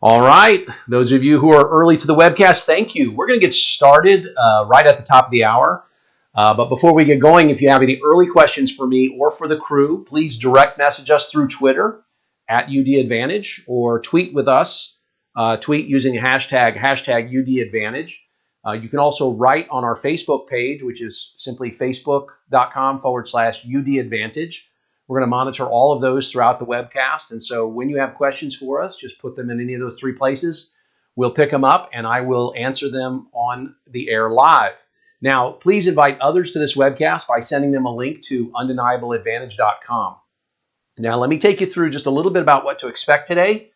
All right, those of you who are early to the webcast, thank you. We're going to get started right at the top of the hour. But before we get going, if you have any early questions for me or for the crew, please direct message us through Twitter at UDAdvantage or tweet with us. Tweet using the hashtag UDAdvantage. You can also write on our Facebook page, which is simply facebook.com/UDAdvantage. We're going to monitor all of those throughout the webcast. And so when you have questions for us, just put them in any of those three places. We'll pick them up and I will answer them on the air live. Now, please invite others to this webcast by sending them a link to undeniableadvantage.com. Now, let me take you through just a little bit about what to expect today.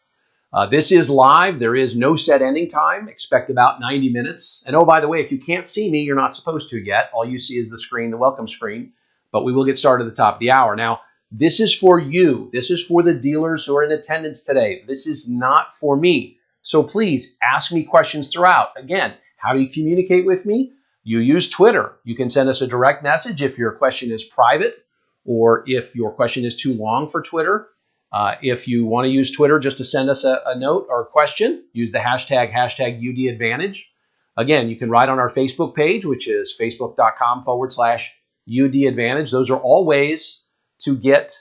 This is live. There is no set ending time. Expect about 90 minutes. And oh, by the way, if you can't see me, you're not supposed to yet. All you see is the screen, the welcome screen. But we will get started at the top of the hour. Now, this is for you. This is for the dealers who are in attendance today. This is not for me. So please ask me questions throughout. Again, how do you communicate with me? You use Twitter. You can send us a direct message if your question is private or if your question is too long for Twitter. If you want to use Twitter just to send us a note or a question, use the hashtag UDAdvantage. Again, you can write on our Facebook page, which is facebook.com/UDAdvantage. Those are all ways to get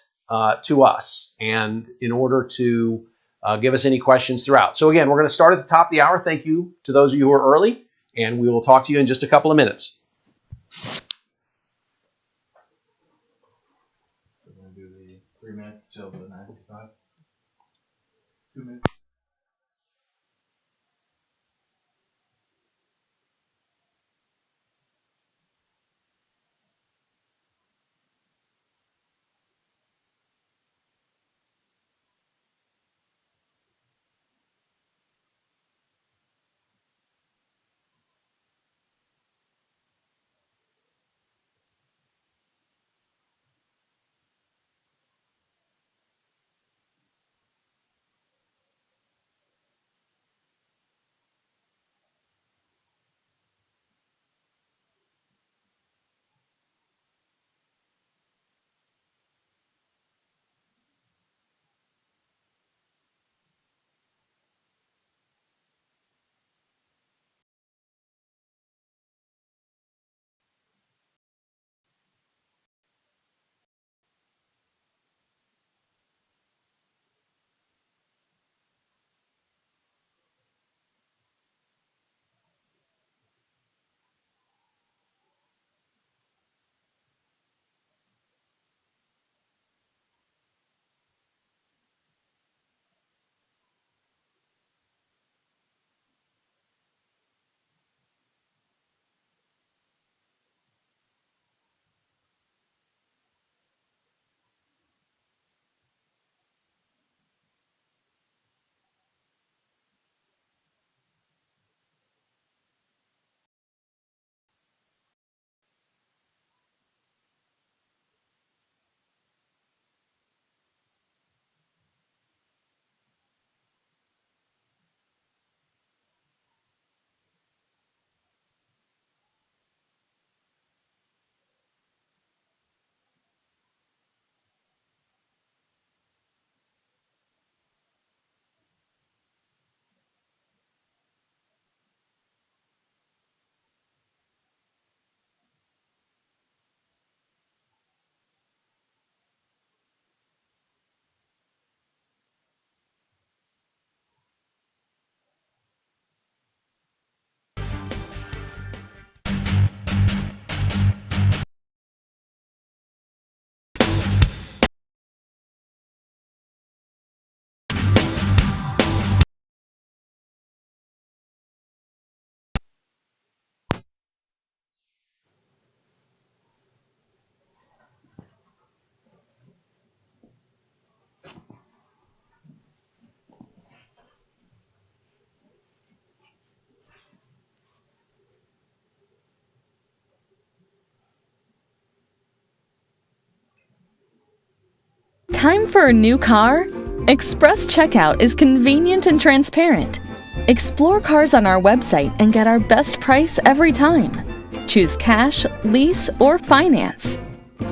to us and in order to give us any questions throughout. So again, we're going to start at the top of the hour. Thank you to those of you who are early, and we will talk to you in just a couple of minutes. We're going to do the 3 minutes till the 9:55. 2 minutes. Time for a new car? Express checkout is convenient and transparent. Explore cars on our website and get our best price every time. Choose cash, lease, or finance.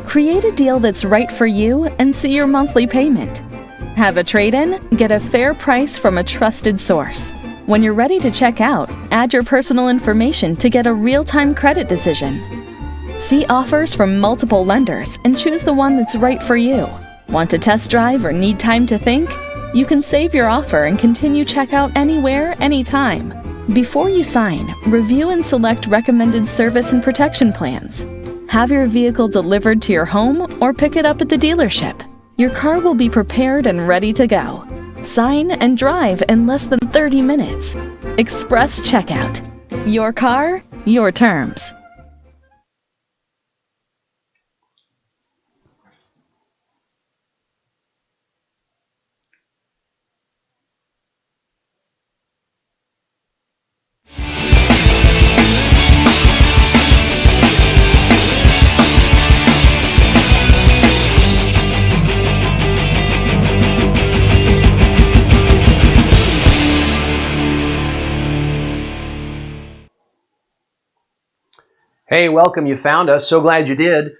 Create a deal that's right for you and see your monthly payment. Have a trade-in? Get a fair price from a trusted source. When you're ready to check out, add your personal information to get a real-time credit decision. See offers from multiple lenders and choose the one that's right for you. Want to test drive or need time to think? You can save your offer and continue checkout anywhere, anytime. Before you sign, review and select recommended service and protection plans. Have your vehicle delivered to your home or pick it up at the dealership. Your car will be prepared and ready to go. Sign and drive in less than 30 minutes. Express Checkout. Your car, your terms. Hey, welcome. You found us. So glad you did.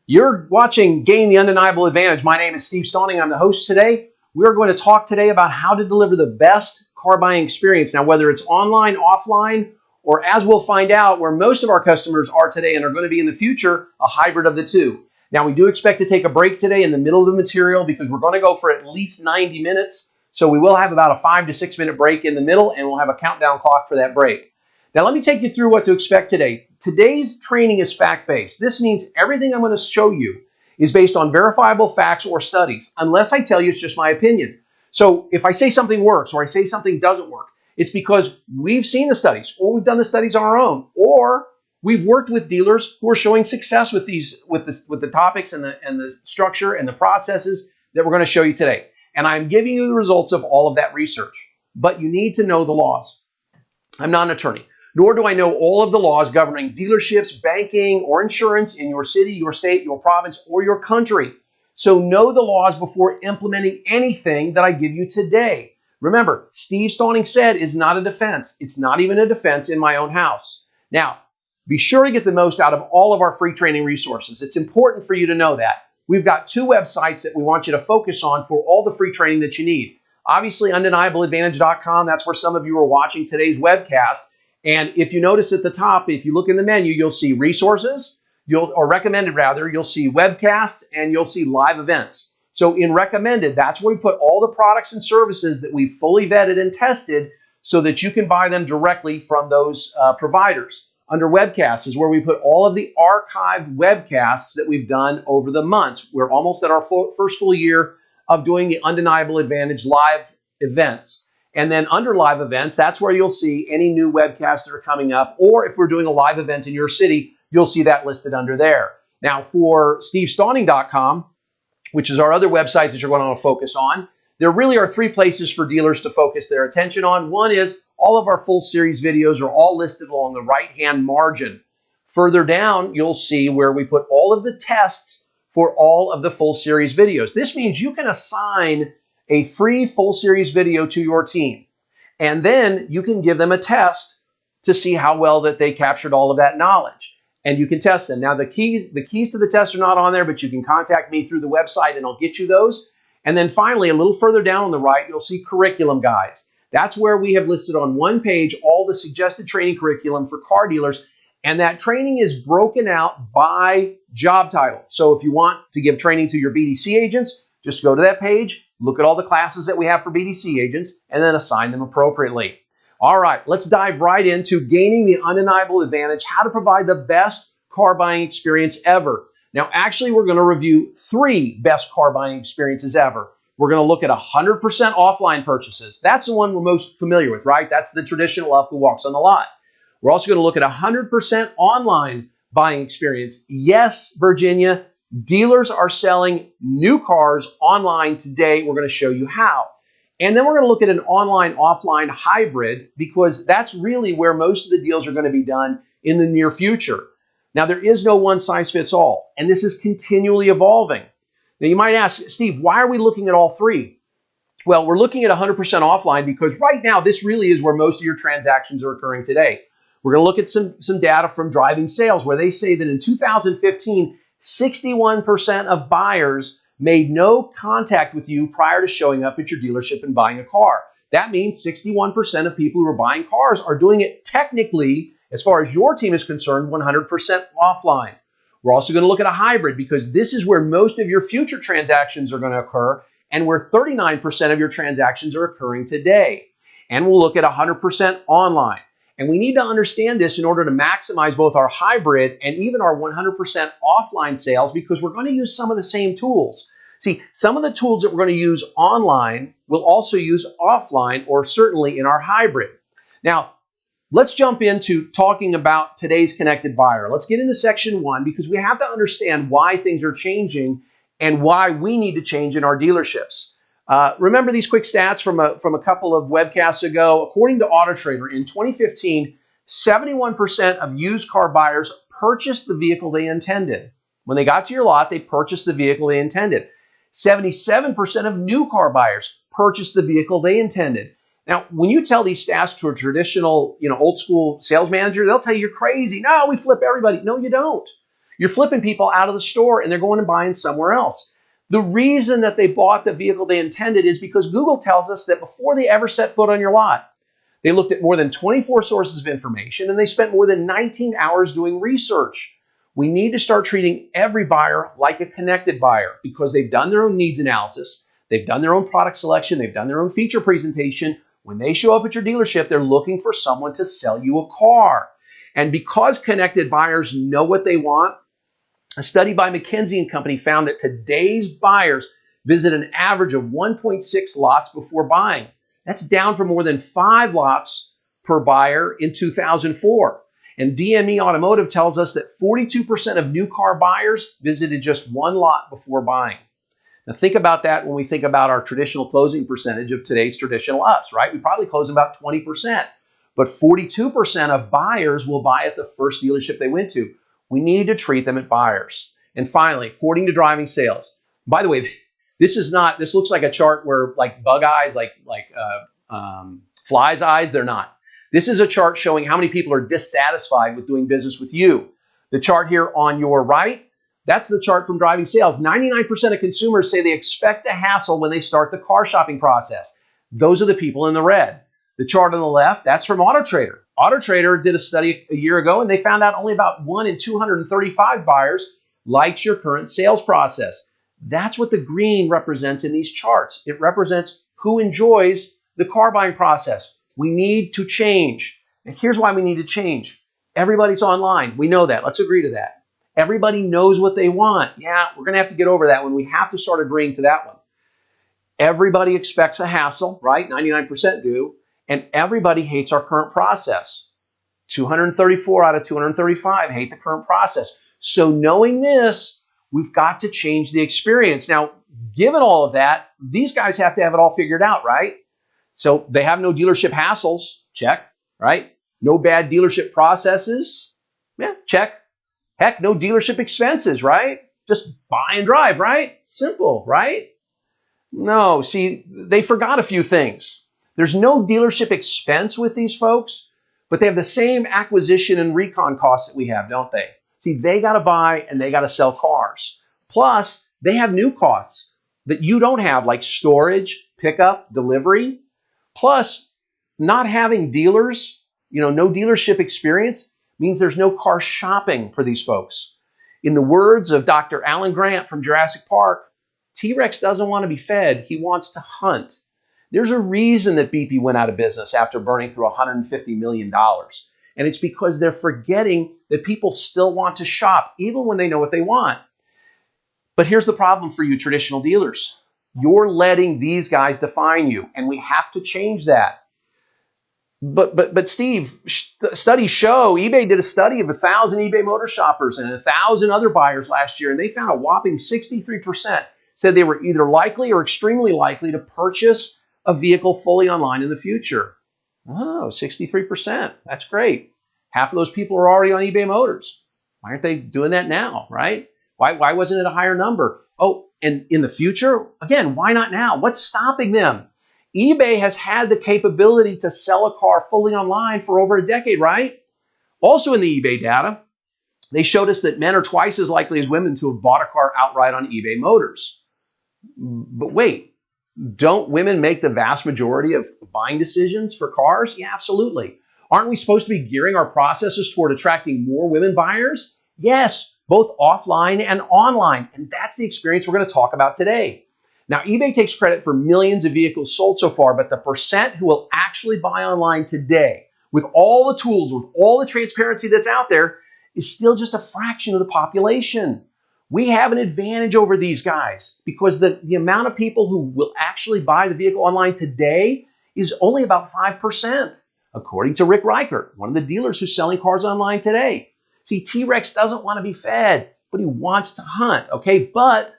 You're watching Gain the Undeniable Advantage. My name is Steve Stauning. I'm the host today. We're going to talk today about how to deliver the best car buying experience. Now, whether it's online, offline, or as we'll find out, where most of our customers are today and are going to be in the future, a hybrid of the two. Now, we do expect to take a break today in the middle of the material because we're going to go for at least 90 minutes. So we will have about a 5 to 6 minute break in the middle, and we'll have a countdown clock for that break. Now, let me take you through what to expect today. Today's training is fact-based. This means everything I'm going to show you is based on verifiable facts or studies, unless I tell you it's just my opinion. So if I say something works or I say something doesn't work, it's because we've seen the studies, or we've done the studies on our own, or we've worked with dealers who are showing success with the topics and the structure and the processes that we're going to show you today. And I'm giving you the results of all of that research. But you need to know the laws. I'm not an attorney, nor do I know all of the laws governing dealerships, banking, or insurance in your city, your state, your province, or your country. So know the laws before implementing anything that I give you today. Remember, Steve Stauning said is not a defense. It's not even a defense in my own house. Now, be sure to get the most out of all of our free training resources. It's important for you to know that. We've got 2 websites that we want you to focus on for all the free training that you need. Obviously, undeniableadvantage.com. That's where some of you are watching today's webcast. And if you notice at the top, if you look in the menu, you'll see resources, or recommended rather, you'll see webcast, and you'll see live events. So in recommended, that's where we put all the products and services that we've fully vetted and tested so that you can buy them directly from those providers. Under webcasts is where we put all of the archived webcasts that we've done over the months. We're almost at our first full year of doing the Undeniable Advantage live events. And then under live events, that's where you'll see any new webcasts that are coming up. Or if we're doing a live event in your city, you'll see that listed under there. Now for stevestauning.com, which is our other website that you're going to want to focus on, there really are 3 places for dealers to focus their attention on. One is all of our full series videos are all listed along the right-hand margin. Further down, you'll see where we put all of the tests for all of the full series videos. This means you can assign a free full series video to your team, and then you can give them a test to see how well that they captured all of that knowledge, and you can test them. Now the keys to the test are not on there, but you can contact me through the website and I'll get you those. And then finally, a little further down on the right, you'll see curriculum guides. That's where we have listed on one page all the suggested training curriculum for car dealers, and that training is broken out by job title. So if you want to give training to your BDC agents, just go to that page, look at all the classes that we have for BDC agents, and then assign them appropriately. All right, let's dive right into gaining the undeniable advantage, how to provide the best car buying experience ever. Now, actually, we're going to review 3 best car buying experiences ever. We're going to look at 100% offline purchases. That's the one we're most familiar with, right? That's the traditional up who walks on the lot. We're also going to look at 100% online buying experience. Yes, Virginia, dealers are selling new cars online today. We're going to show you how. And then we're going to look at an online-offline hybrid because that's really where most of the deals are going to be done in the near future. Now, there is no one-size-fits-all, and this is continually evolving. Now, you might ask, Steve, why are we looking at all 3? Well, we're looking at 100% offline because right now, this really is where most of your transactions are occurring today. We're going to look at some data from Driving Sales where they say that in 2015, 61% of buyers made no contact with you prior to showing up at your dealership and buying a car. That means 61% of people who are buying cars are doing it technically, as far as your team is concerned, 100% offline. We're also going to look at a hybrid because this is where most of your future transactions are going to occur and where 39% of your transactions are occurring today. And we'll look at 100% online. And we need to understand this in order to maximize both our hybrid and even our 100% offline sales because we're going to use some of the same tools. See, some of the tools that we're going to use online we'll also use offline or certainly in our hybrid. Now, let's jump into talking about today's connected buyer. Let's get into section 1 because we have to understand why things are changing and why we need to change in our dealerships. Remember these quick stats from a couple of webcasts ago. According to AutoTrader, in 2015, 71% of used car buyers purchased the vehicle they intended. When they got to your lot, they purchased the vehicle they intended. 77% of new car buyers purchased the vehicle they intended. Now, when you tell these stats to a traditional, old school sales manager, they'll tell you you're crazy. No, we flip everybody. No, you don't. You're flipping people out of the store and they're going and buying somewhere else. The reason that they bought the vehicle they intended is because Google tells us that before they ever set foot on your lot, they looked at more than 24 sources of information and they spent more than 19 hours doing research. We need to start treating every buyer like a connected buyer because they've done their own needs analysis, they've done their own product selection, they've done their own feature presentation. When they show up at your dealership, they're looking for someone to sell you a car. And because connected buyers know what they want, a study by McKinsey & Company found that today's buyers visit an average of 1.6 lots before buying. That's down from more than 5 lots per buyer in 2004. And DME Automotive tells us that 42% of new car buyers visited just 1 lot before buying. Now think about that when we think about our traditional closing percentage of today's traditional ups, right? We probably close about 20%, but 42% of buyers will buy at the first dealership they went to. We need to treat them as buyers. And finally, according to driving sales, by the way, this looks like a chart where like bug eyes, like flies eyes, they're not. This is a chart showing how many people are dissatisfied with doing business with you. The chart here on your right, that's the chart from driving sales. 99% of consumers say they expect a hassle when they start the car shopping process. Those are the people in the red. The chart on the left, that's from AutoTrader. AutoTrader did a study a year ago, and they found out only about 1 in 235 buyers likes your current sales process. That's what the green represents in these charts. It represents who enjoys the car buying process. We need to change. And here's why we need to change. Everybody's online. We know that. Let's agree to that. Everybody knows what they want. Yeah, we're going to have to get over that one. We have to start agreeing to that one. Everybody expects a hassle, right? 99% do. And everybody hates our current process. 234 out of 235 hate the current process. So knowing this, we've got to change the experience. Now, given all of that, these guys have to have it all figured out, right? So they have no dealership hassles, check, right? No bad dealership processes, yeah, check. Heck, no dealership expenses, right? Just buy and drive, right? Simple, right? No, see, they forgot a few things. There's no dealership expense with these folks, but they have the same acquisition and recon costs that we have, don't they? See, they got to buy and they got to sell cars. Plus, they have new costs that you don't have, like storage, pickup, delivery. Plus, not having dealers, no dealership experience means there's no car shopping for these folks. In the words of Dr. Alan Grant from Jurassic Park, T-Rex doesn't want to be fed, he wants to hunt. There's a reason that BP went out of business after burning through $150 million. And it's because they're forgetting that people still want to shop, even when they know what they want. But here's the problem for you traditional dealers. You're letting these guys define you, and we have to change that. But Steve, studies show, eBay did a study of 1,000 eBay motor shoppers and 1,000 other buyers last year, and they found a whopping 63% said they were either likely or extremely likely to purchase a vehicle fully online in the future. Oh, 63%. That's great. Half of those people are already on eBay Motors. Why aren't they doing that now, right? Why wasn't it a higher number? Oh, and in the future, again, why not now? What's stopping them? eBay has had the capability to sell a car fully online for over a decade, right? Also in the eBay data, they showed us that men are twice as likely as women to have bought a car outright on eBay Motors. But wait, don't women make the vast majority of buying decisions for cars? Yeah, absolutely. Aren't we supposed to be gearing our processes toward attracting more women buyers? Yes, both offline and online. And that's the experience we're going to talk about today. Now, eBay takes credit for millions of vehicles sold so far, but the percent who will actually buy online today, with all the tools, with all the transparency that's out there, is still just a fraction of the population. We have an advantage over these guys because the amount of people who will actually buy the vehicle online today is only about 5%, according to Rick Reichert, one of the dealers who's selling cars online today. See, T-Rex doesn't want to be fed, but he wants to hunt, okay? But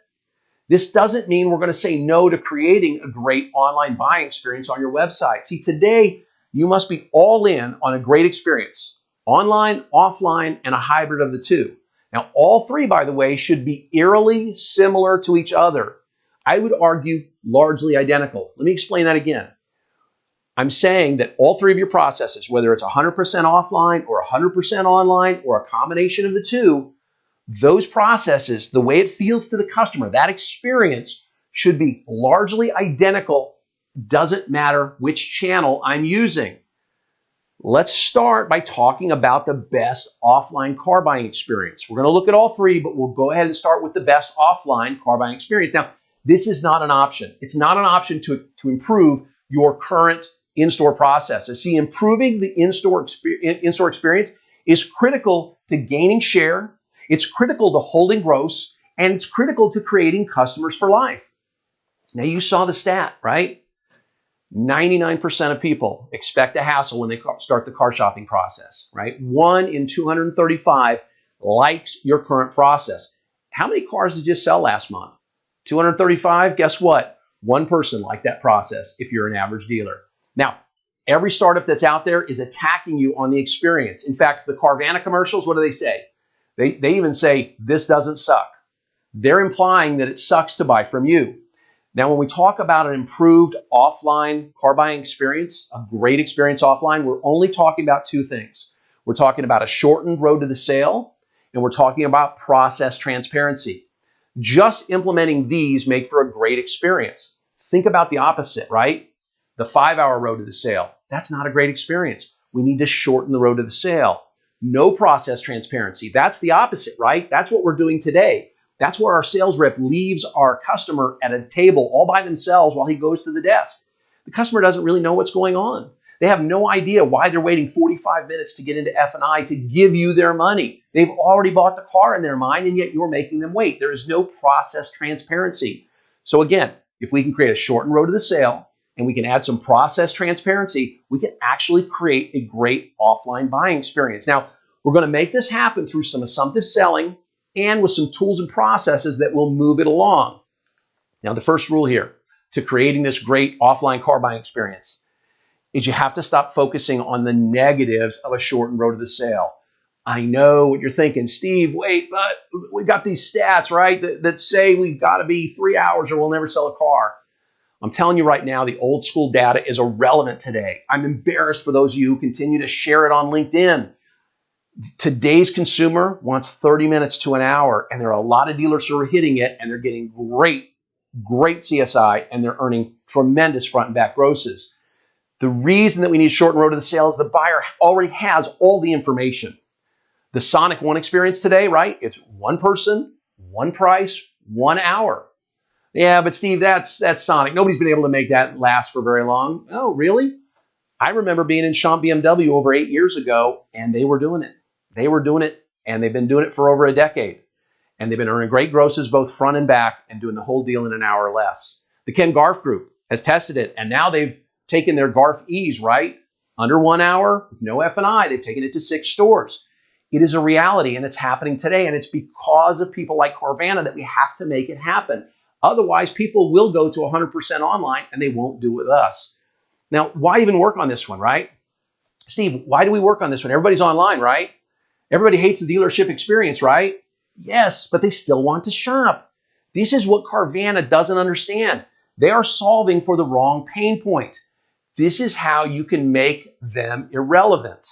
this doesn't mean we're going to say no to creating a great online buying experience on your website. See, today, you must be all in on a great experience, online, offline, and a hybrid of the two. Now, all three, by the way, should be eerily similar to each other. I would argue largely identical. Let me explain that again. I'm saying that all three of your processes, whether it's 100% offline or 100% online or a combination of the two, those processes, the way it feels to the customer, that experience should be largely identical. Doesn't matter which channel I'm using. Let's start by talking about the best offline car buying experience. We're going to look at all three, but we'll go ahead and start with the best offline car buying experience. Now, this is not an option. It's not an option to improve your current in-store processes. See, improving the in-store experience is critical to gaining share. It's critical to holding gross, and it's critical to creating customers for life. Now, you saw the stat, right? 99% of people expect a hassle when they start the car shopping process, right? 1 in 235 likes your current process. How many cars did you sell last month? 235? Guess what? One person liked that process if you're an average dealer. Now, every startup that's out there is attacking you on the experience. In fact, the Carvana commercials, what do they say? They even say, this doesn't suck. They're implying that it sucks to buy from you. Now, when we talk about an improved offline car buying experience, a great experience offline, we're only talking about two things. We're talking about a shortened road to the sale, and we're talking about process transparency. Just implementing these make for a great experience. Think about the opposite, right? The 5-hour road to the sale. That's not a great experience. We need to shorten the road to the sale. No process transparency. That's the opposite, right? That's what we're doing today. That's where our sales rep leaves our customer at a table all by themselves while he goes to the desk. The customer doesn't really know what's going on. They have no idea why they're waiting 45 minutes to get into F&I to give you their money. They've already bought the car in their mind, and yet you're making them wait. There is no process transparency. So again, if we can create a shortened road to the sale and we can add some process transparency, we can actually create a great offline buying experience. Now, we're going to make this happen through some assumptive selling and with some tools and processes that will move it along. Now, the first rule here to creating this great offline car buying experience is you have to stop focusing on the negatives of a shortened road to the sale. I know what you're thinking, Steve, wait, but we got these stats, right, that say we've got to be 3 hours or we'll never sell a car. I'm telling you right now, the old school data is irrelevant today. I'm embarrassed for those of you who continue to share it on LinkedIn. Today's consumer wants 30 minutes to an hour, and there are a lot of dealers who are hitting it, and they're getting great CSI, and they're earning tremendous front and back grosses. The reason that we need a shortened road to the sale is the buyer already has all the information. The Sonic One experience today, right? It's one person, one price, 1 hour. Yeah, but Steve, that's Sonic. Nobody's been able to make that last for very long. Oh, really? I remember being in Champ BMW over 8 years ago, and they were doing it. They were doing it, and they've been doing it for over a decade. And they've been earning great grosses both front and back and doing the whole deal in an hour or less. The Ken Garf Group has tested it, and now they've taken their Garf E's, right? Under 1 hour with no F&I. They've taken it to 6 stores. It is a reality, and it's happening today, and it's because of people like Carvana that we have to make it happen. Otherwise, people will go to 100% online, and they won't do it with us. Now, why even work on this one, right? Steve, why do we work on this one? Everybody's online, right? Everybody hates the dealership experience, right? Yes, but they still want to shop. This is what Carvana doesn't understand. They are solving for the wrong pain point. This is how you can make them irrelevant.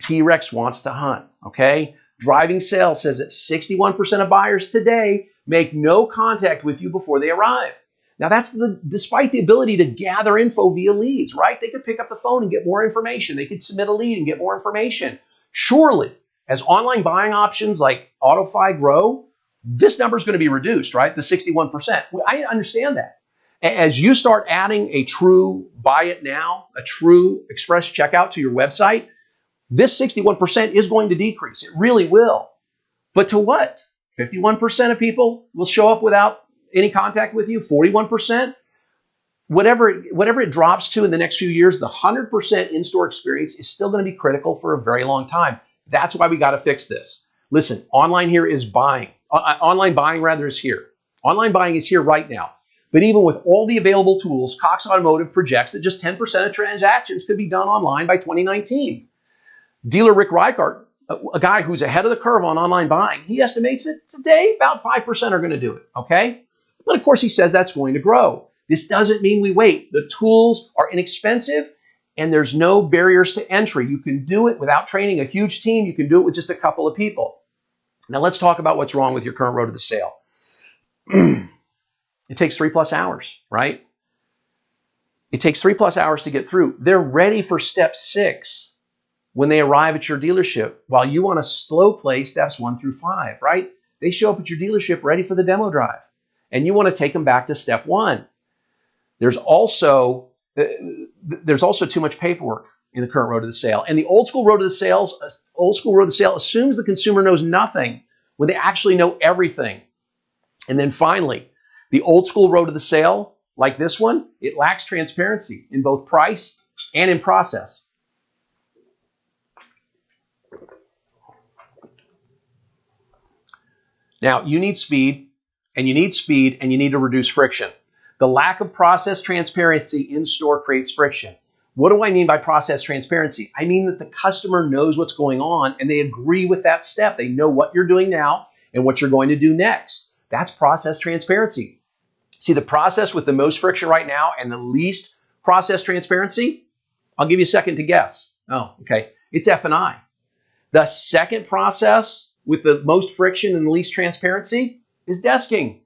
T-Rex wants to hunt, okay? Driving Sales says that 61% of buyers today make no contact with you before they arrive. Now that's despite the ability to gather info via leads, right? They could pick up the phone and get more information. They could submit a lead and get more information. Surely, as online buying options like AutoFi grow, this number is going to be reduced, right? The 61%. I understand that. As you start adding a true buy it now, a true express checkout to your website, this 61% is going to decrease. It really will. But to what? 51% of people will show up without any contact with you. 41%. Whatever it drops to in the next few years, the 100% in-store experience is still going to be critical for a very long time. That's why we got to fix this. Listen, online here is buying. Online buying rather is here. Online buying is here right now. But even with all the available tools, Cox Automotive projects that just 10% of transactions could be done online by 2019. Dealer Rick Reichart, a guy who's ahead of the curve on online buying, he estimates that today about 5% are going to do it, okay? But of course, he says that's going to grow. This doesn't mean we wait. The tools are inexpensive and there's no barriers to entry. You can do it without training a huge team. You can do it with just a couple of people. Now let's talk about what's wrong with your current road to the sale. It takes 3+ hours, right? It takes 3+ hours to get through. They're ready for step 6 when they arrive at your dealership, while you want to slow play steps 1 through 5, right? They show up at your dealership ready for the demo drive, and you want to take them back to step 1. There's also too much paperwork in the current road to the sale, and the old school road to the sale assumes the consumer knows nothing when they actually know everything. And then finally, the old school road to the sale, like this one, it lacks transparency in both price and in process. Now, you need speed, and you need to reduce friction. The lack of process transparency in store creates friction. What do I mean by process transparency? I mean that the customer knows what's going on and they agree with that step. They know what you're doing now and what you're going to do next. That's process transparency. See, the process with the most friction right now and the least process transparency, I'll give you a second to guess. Oh, okay. It's F&I. The second process with the most friction and the least transparency is desking.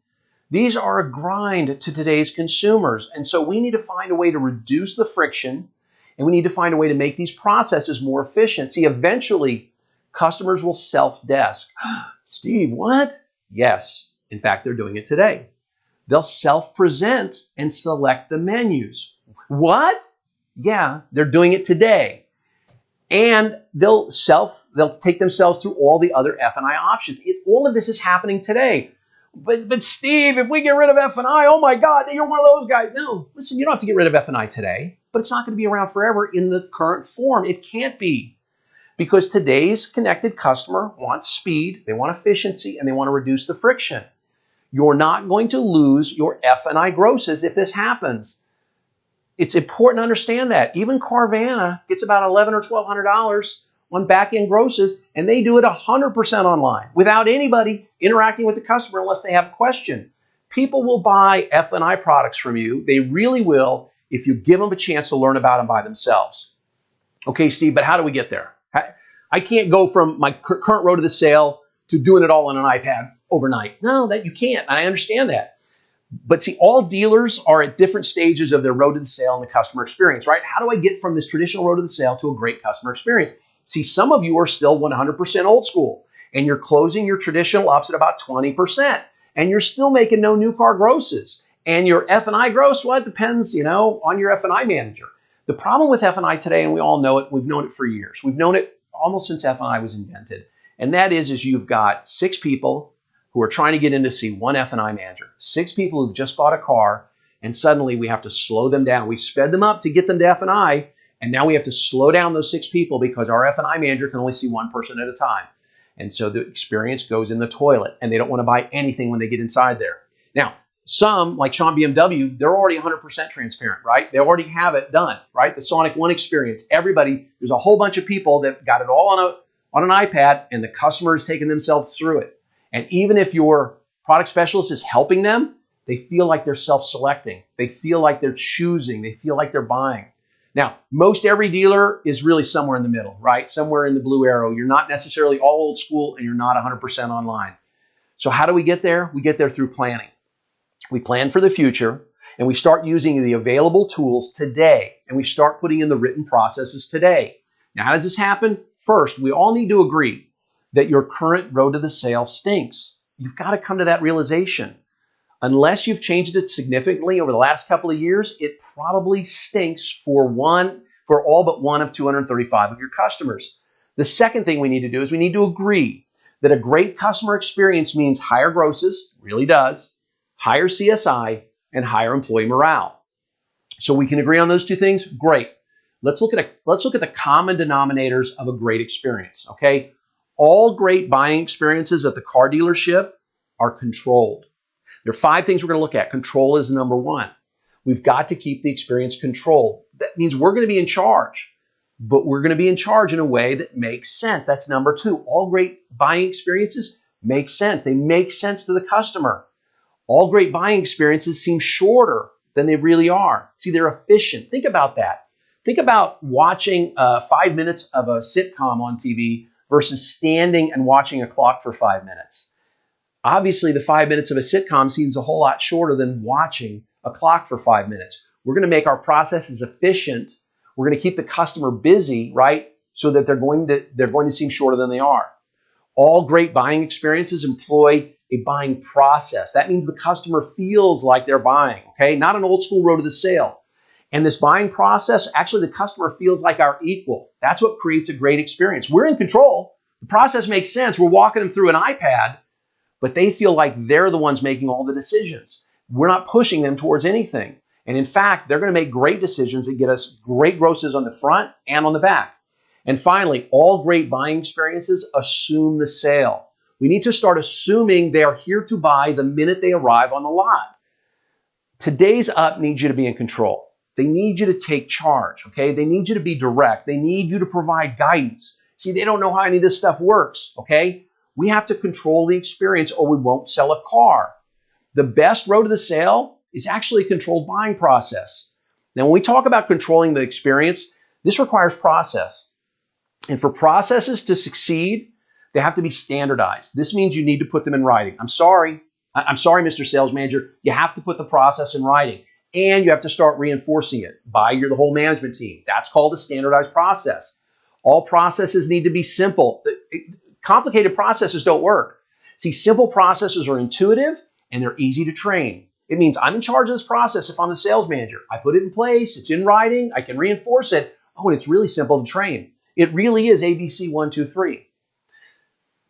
These are a grind to today's consumers. And so we need to find a way to reduce the friction, and we need to find a way to make these processes more efficient. See, eventually, customers will self-desk. Steve, what? Yes. In fact, they're doing it today. They'll self-present and select the menus. What? Yeah, they're doing it today. And they'll take themselves through all the other F&I options. All of this is happening today. But Steve, if we get rid of F&I, oh my God, you're one of those guys. No, listen, you don't have to get rid of F&I today, but it's not going to be around forever in the current form. It can't be, because today's connected customer wants speed, they want efficiency, and they want to reduce the friction. You're not going to lose your F&I grosses if this happens. It's important to understand that. Even Carvana gets about $1,100 or $1,200 on back-end grosses, and they do it 100% online without anybody interacting with the customer unless they have a question. People will buy F&I products from you. They really will if you give them a chance to learn about them by themselves. Okay, Steve, but how do we get there? I can't go from my current road to the sale to doing it all on an iPad overnight. No, that you can't. I understand that. But see, all dealers are at different stages of their road to the sale and the customer experience, right? How do I get from this traditional road to the sale to a great customer experience? See, some of you are still 100% old school, and you're closing your traditional ups at about 20%, and you're still making no new car grosses. And your F&I gross, well, it depends, on your F&I manager. The problem with F&I today, and we all know it, we've known it for years. We've known it almost since F&I was invented. And that is you've got 6 people who are trying to get in to see one F&I manager. 6 people who've just bought a car, and suddenly we have to slow them down. We sped them up to get them to F&I, and now we have to slow down those 6 people because our F&I manager can only see one person at a time. And so the experience goes in the toilet, and they don't want to buy anything when they get inside there. Now, some, like Sean BMW, they're already 100% transparent, right? They already have it done, right? The Sonic One experience. Everybody, there's a whole bunch of people that got it all on an iPad, and the customer is taking themselves through it. And even if your product specialist is helping them, they feel like they're self-selecting. They feel like they're choosing. They feel like they're buying. Now, most every dealer is really somewhere in the middle, right? Somewhere in the blue arrow. You're not necessarily all old school and you're not 100% online. So how do we get there? We get there through planning. We plan for the future and we start using the available tools today and we start putting in the written processes today. Now, how does this happen? First, we all need to agree that your current road to the sale stinks. You've got to come to that realization. Unless you've changed it significantly over the last couple of years, it probably stinks for all but one of 235 of your customers. The second thing we need to do is we need to agree that a great customer experience means higher grosses, really does, higher CSI, and higher employee morale. So we can agree on those two things? Great. Let's look at the common denominators of a great experience, okay? All great buying experiences at the car dealership are controlled. There are 5 things we're going to look at. Control is number 1. We've got to keep the experience controlled. That means we're going to be in charge, but we're going to be in charge in a way that makes sense. That's number 2. All great buying experiences make sense. They make sense to the customer. All great buying experiences seem shorter than they really are. See, they're efficient. Think about that. Think about watching 5 minutes of a sitcom on TV versus standing and watching a clock for 5 minutes. Obviously, the 5 minutes of a sitcom seems a whole lot shorter than watching a clock for 5 minutes. We're going to make our processes efficient. We're going to keep the customer busy, right? So that they're going to seem shorter than they are. All great buying experiences employ a buying process. That means the customer feels like they're buying, okay? Not an old school road to the sale. And this buying process, actually the customer feels like our equal. That's what creates a great experience. We're in control. The process makes sense. We're walking them through an iPad, but they feel like they're the ones making all the decisions. We're not pushing them towards anything. And in fact, they're going to make great decisions that get us great grosses on the front and on the back. And finally, all great buying experiences assume the sale. We need to start assuming they are here to buy the minute they arrive on the lot. Today's up needs you to be in control. They need you to take charge, okay? They need you to be direct. They need you to provide guidance. See, they don't know how any of this stuff works, okay? We have to control the experience or we won't sell a car. The best road to the sale is actually a controlled buying process. Now, when we talk about controlling the experience, this requires process. And for processes to succeed, they have to be standardized. This means you need to put them in writing. I'm sorry, Mr. Sales Manager. You have to put the process in writing. And you have to start reinforcing it by the whole management team. That's called a standardized process. All processes need to be simple. Complicated processes don't work. See, simple processes are intuitive and they're easy to train. It means I'm in charge of this process if I'm the sales manager. I put it in place, it's in writing, I can reinforce it. Oh, and it's really simple to train. It really is ABC 1, 2, 3.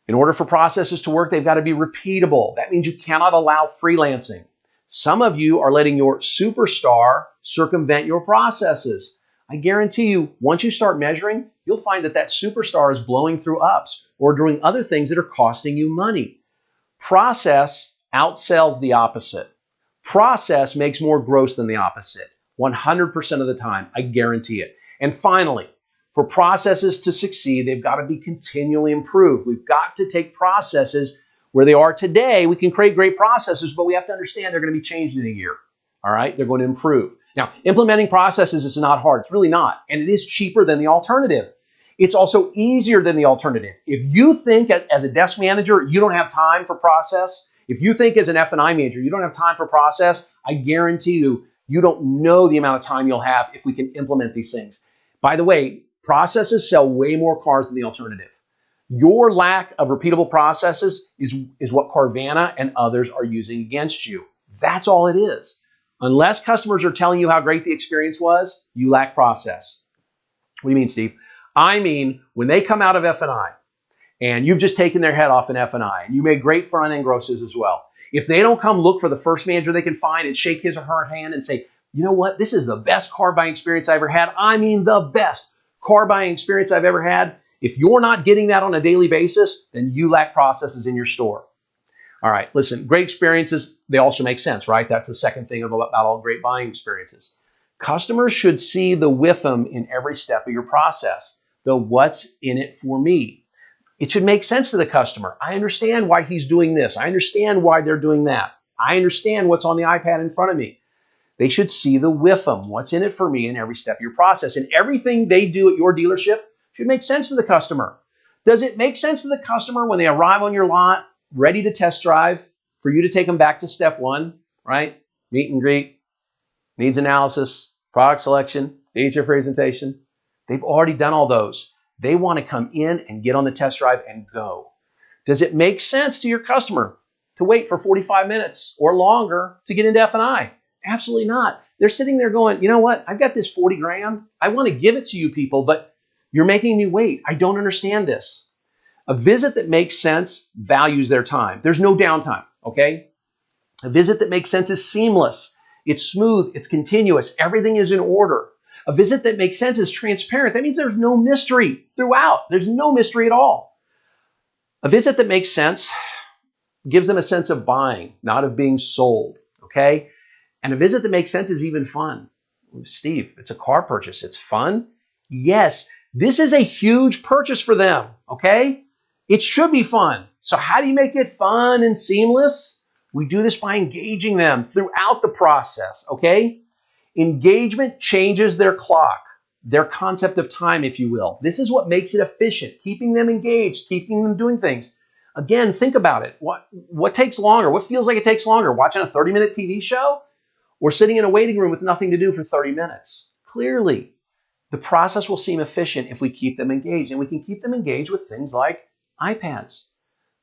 In order for processes to work, they've got to be repeatable. That means you cannot allow freelancing. Some of you are letting your superstar circumvent your processes. I guarantee you, once you start measuring, you'll find that that superstar is blowing through ups or doing other things that are costing you money. Process outsells the opposite. Process makes more gross than the opposite, 100% of the time. I guarantee it. And finally, for processes to succeed, they've got to be continually improved. We've got to take processes where they are today. We can create great processes, but we have to understand they're going to be changed in a year. All right? They're going to improve. Now, implementing processes is not hard. It's really not. And it is cheaper than the alternative. It's also easier than the alternative. If you think as a desk manager, you don't have time for process, if you think as an F&I manager, you don't have time for process, I guarantee you, you don't know the amount of time you'll have if we can implement these things. By the way, processes sell way more cars than the alternative. Your lack of repeatable processes is what Carvana and others are using against you. That's all it is. Unless customers are telling you how great the experience was, you lack process. What do you mean, Steve? I mean, when they come out of F&I and you've just taken their head off in F&I and you made great front-end grosses as well, if they don't come look for the first manager they can find and shake his or her hand and say, you know what, this is the best car buying experience I ever had. I mean, the best car buying experience I've ever had. If you're not getting that on a daily basis, then you lack processes in your store. All right, listen, great experiences, they also make sense, right? That's the second thing about all great buying experiences. Customers should see the WIFM in every step of your process, the what's in it for me. It should make sense to the customer. I understand why he's doing this. I understand why they're doing that. I understand what's on the iPad in front of me. They should see the WIFM, what's in it for me in every step of your process. And everything they do at your dealership should make sense to the customer. Does it make sense to the customer when they arrive on your lot, ready to test drive, for you to take them back to step one, right? Meet and greet, needs analysis, product selection, feature presentation. They've already done all those. They want to come in and get on the test drive and go. Does it make sense to your customer to wait for 45 minutes or longer to get into F&I? Absolutely not. They're sitting there going, you know what? I've got this 40 grand. I want to give it to you people, but you're making me wait. I don't understand this. A visit that makes sense values their time. There's no downtime, okay? A visit that makes sense is seamless. It's smooth. It's continuous. Everything is in order. A visit that makes sense is transparent. That means there's no mystery throughout. There's no mystery at all. A visit that makes sense gives them a sense of buying, not of being sold, okay? And a visit that makes sense is even fun. Steve, it's a car purchase. It's fun? Yes, this is a huge purchase for them, okay? It should be fun. So how do you make it fun and seamless? We do this by engaging them throughout the process, okay? Engagement changes their clock, their concept of time, if you will. This is what makes it efficient, keeping them engaged, keeping them doing things. Again, think about it. What takes longer? What feels like it takes longer? Watching a 30-minute TV show or sitting in a waiting room with nothing to do for 30 minutes? Clearly, the process will seem efficient if we keep them engaged. And we can keep them engaged with things like iPads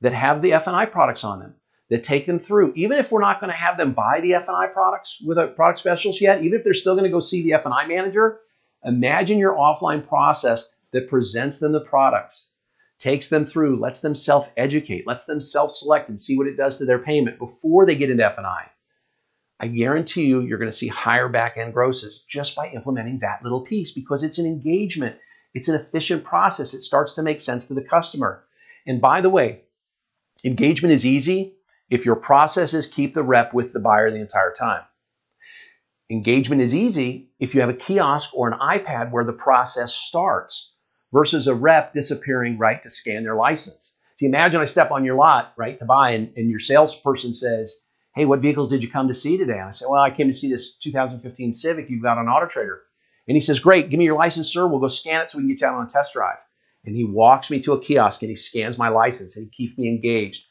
that have the F&I products on them, that take them through. Even if we're not going to have them buy the F&I products with a product specialist yet, even if they're still going to go see the F&I manager, imagine your offline process that presents them the products, takes them through, lets them self-educate, lets them self-select and see what it does to their payment before they get into F&I. I guarantee you, you're going to see higher back-end grosses just by implementing that little piece because it's an engagement. It's an efficient process. It starts to make sense to the customer. And by the way, engagement is easy if your processes keep the rep with the buyer the entire time. Engagement is easy if you have a kiosk or an iPad where the process starts versus a rep disappearing right to scan their license. See, imagine I step on your lot, right, to buy, and your salesperson says, hey, what vehicles did you come to see today? And I say, well, I came to see this 2015 Civic you've got on AutoTrader. And he says, great, give me your license, sir. We'll go scan it so we can get you out on a test drive. And he walks me to a kiosk and he scans my license and he keeps me engaged.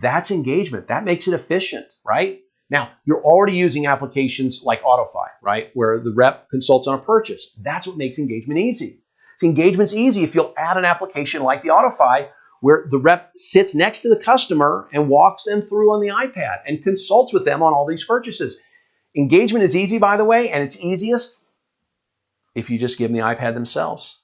That's engagement. That makes it efficient, right? Now, you're already using applications like AutoFi, right, where the rep consults on a purchase. That's what makes engagement easy. See, engagement's easy if you'll add an application like the AutoFi where the rep sits next to the customer and walks them through on the iPad and consults with them on all these purchases. Engagement is easy, by the way, and it's easiest if you just give them the iPad themselves.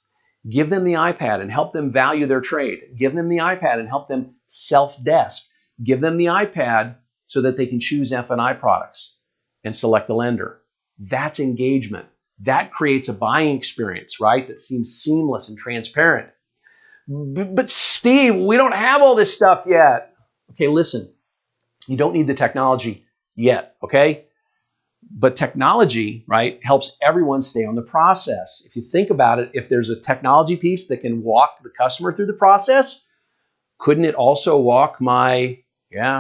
Give them the iPad and help them value their trade. Give them the iPad and help them self-desk. Give them the iPad so that they can choose F&I products and select the lender. That's engagement. That creates a buying experience, right, that seems seamless and transparent. But Steve, we don't have all this stuff yet. Okay, listen, you don't need the technology yet, okay? But technology, right, helps everyone stay on the process. If you think about it, if there's a technology piece that can walk the customer through the process, couldn't it also walk my,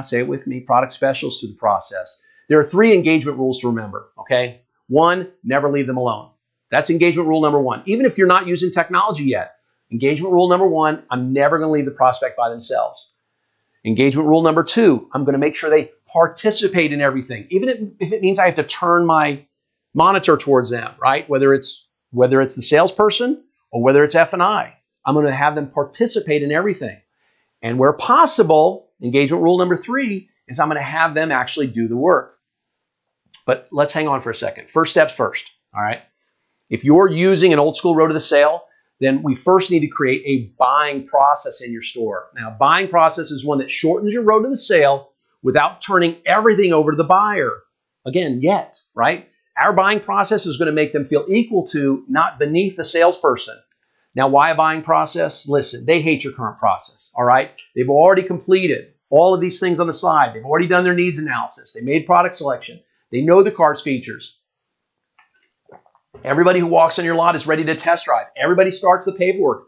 say it with me, product specialist through the process? There are 3 engagement rules to remember, okay? 1, never leave them alone. That's engagement rule number 1. Even if you're not using technology yet, engagement rule number 1, I'm never going to leave the prospect by themselves. Engagement rule number 2, I'm going to make sure they participate in everything, even if it means I have to turn my monitor towards them, right? Whether it's the salesperson or whether it's F&I, I'm going to have them participate in everything. And where possible, engagement rule number 3 is I'm going to have them actually do the work. But let's hang on for a second. First steps first, all right? If you're using an old school road to the sale, then we first need to create a buying process in your store. Now, buying process is one that shortens your road to the sale without turning everything over to the buyer. Again, yet, right? Our buying process is going to make them feel equal to, not beneath the salesperson. Now, why a buying process? Listen, they hate your current process, all right? They've already completed all of these things on the side. They've already done their needs analysis. They made product selection. They know the car's features. Everybody who walks on your lot is ready to test drive. Everybody starts the paperwork.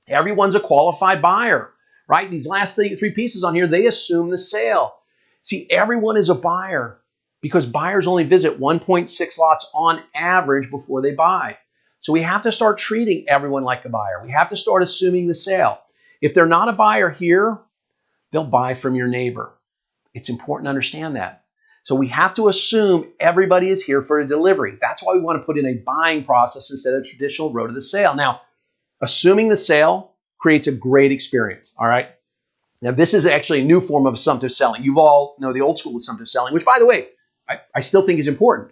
Everyone's a qualified buyer, right? These last 3 pieces on here, they assume the sale. See, everyone is a buyer. because buyers only visit 1.6 lots on average before they buy. So we have to start treating everyone like a buyer. We have to start assuming the sale. If they're not a buyer here, they'll buy from your neighbor. It's important to understand that. So we have to assume everybody is here for a delivery. That's why we want to put in a buying process instead of traditional road to the sale. Now, assuming the sale creates a great experience, all right? Now, this is actually a new form of assumptive selling. You all know the old school assumptive selling, which, by the way, I still think is important.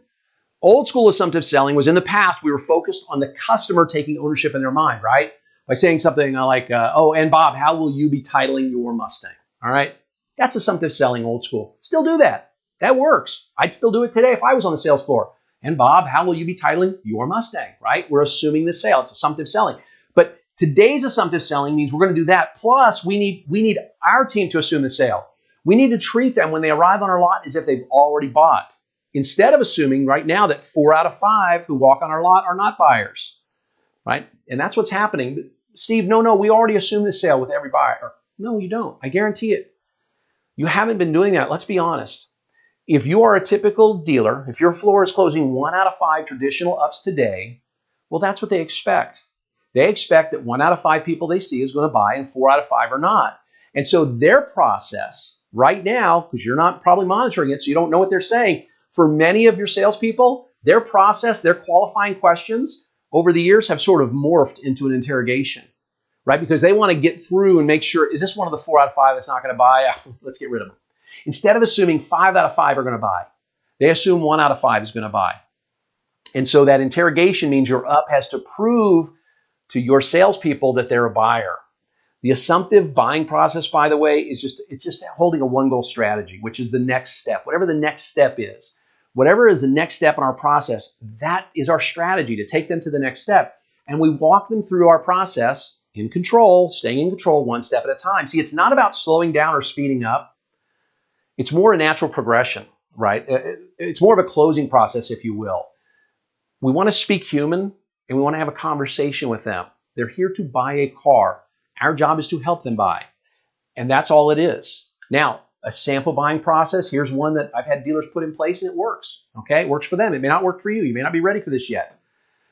Old school assumptive selling was in the past, we were focused on the customer taking ownership in their mind, right? By saying something like, oh, and Bob, how will you be titling your Mustang? All right? That's assumptive selling, old school. Still do that. That works. I'd still do it today if I was on the sales floor. And Bob, how will you be titling your Mustang, right? We're assuming the sale. It's assumptive selling. But today's assumptive selling means we're going to do that. Plus, we need our team to assume the sale. We need to treat them when they arrive on our lot as if they've already bought, instead of assuming right now that 4 out of 5 who walk on our lot are not buyers, right? And that's what's happening. Steve, no, we already assume the sale with every buyer. No, you don't. I guarantee it. You haven't been doing that. Let's be honest. If you are a typical dealer, if your floor is closing 1 out of 5 traditional ups today, well, that's what they expect. They expect that 1 out of 5 people they see is going to buy and 4 out of 5 are not. And so their process right now, because you're not probably monitoring it, so you don't know what they're saying, for many of your salespeople, their process, their qualifying questions over the years have sort of morphed into an interrogation, right? Because they want to get through and make sure, is this one of the 4 out of 5 that's not going to buy? Let's get rid of them. Instead of assuming 5 out of 5 are going to buy, they assume 1 out of 5 is going to buy. And so that interrogation means your up has to prove to your salespeople that they're a buyer. The assumptive buying process, by the way, is just holding a one-goal strategy, which is the next step. Whatever the next step is, whatever is the next step in our process, that is our strategy to take them to the next step. And we walk them through our process in control, staying in control one step at a time. See, it's not about slowing down or speeding up. It's more a natural progression, right? It's more of a closing process, if you will. We want to speak human, and we want to have a conversation with them. They're here to buy a car. Our job is to help them buy, and that's all it is. Now, a sample buying process, here's one that I've had dealers put in place, and it works, okay? It works for them. It may not work for you. You may not be ready for this yet,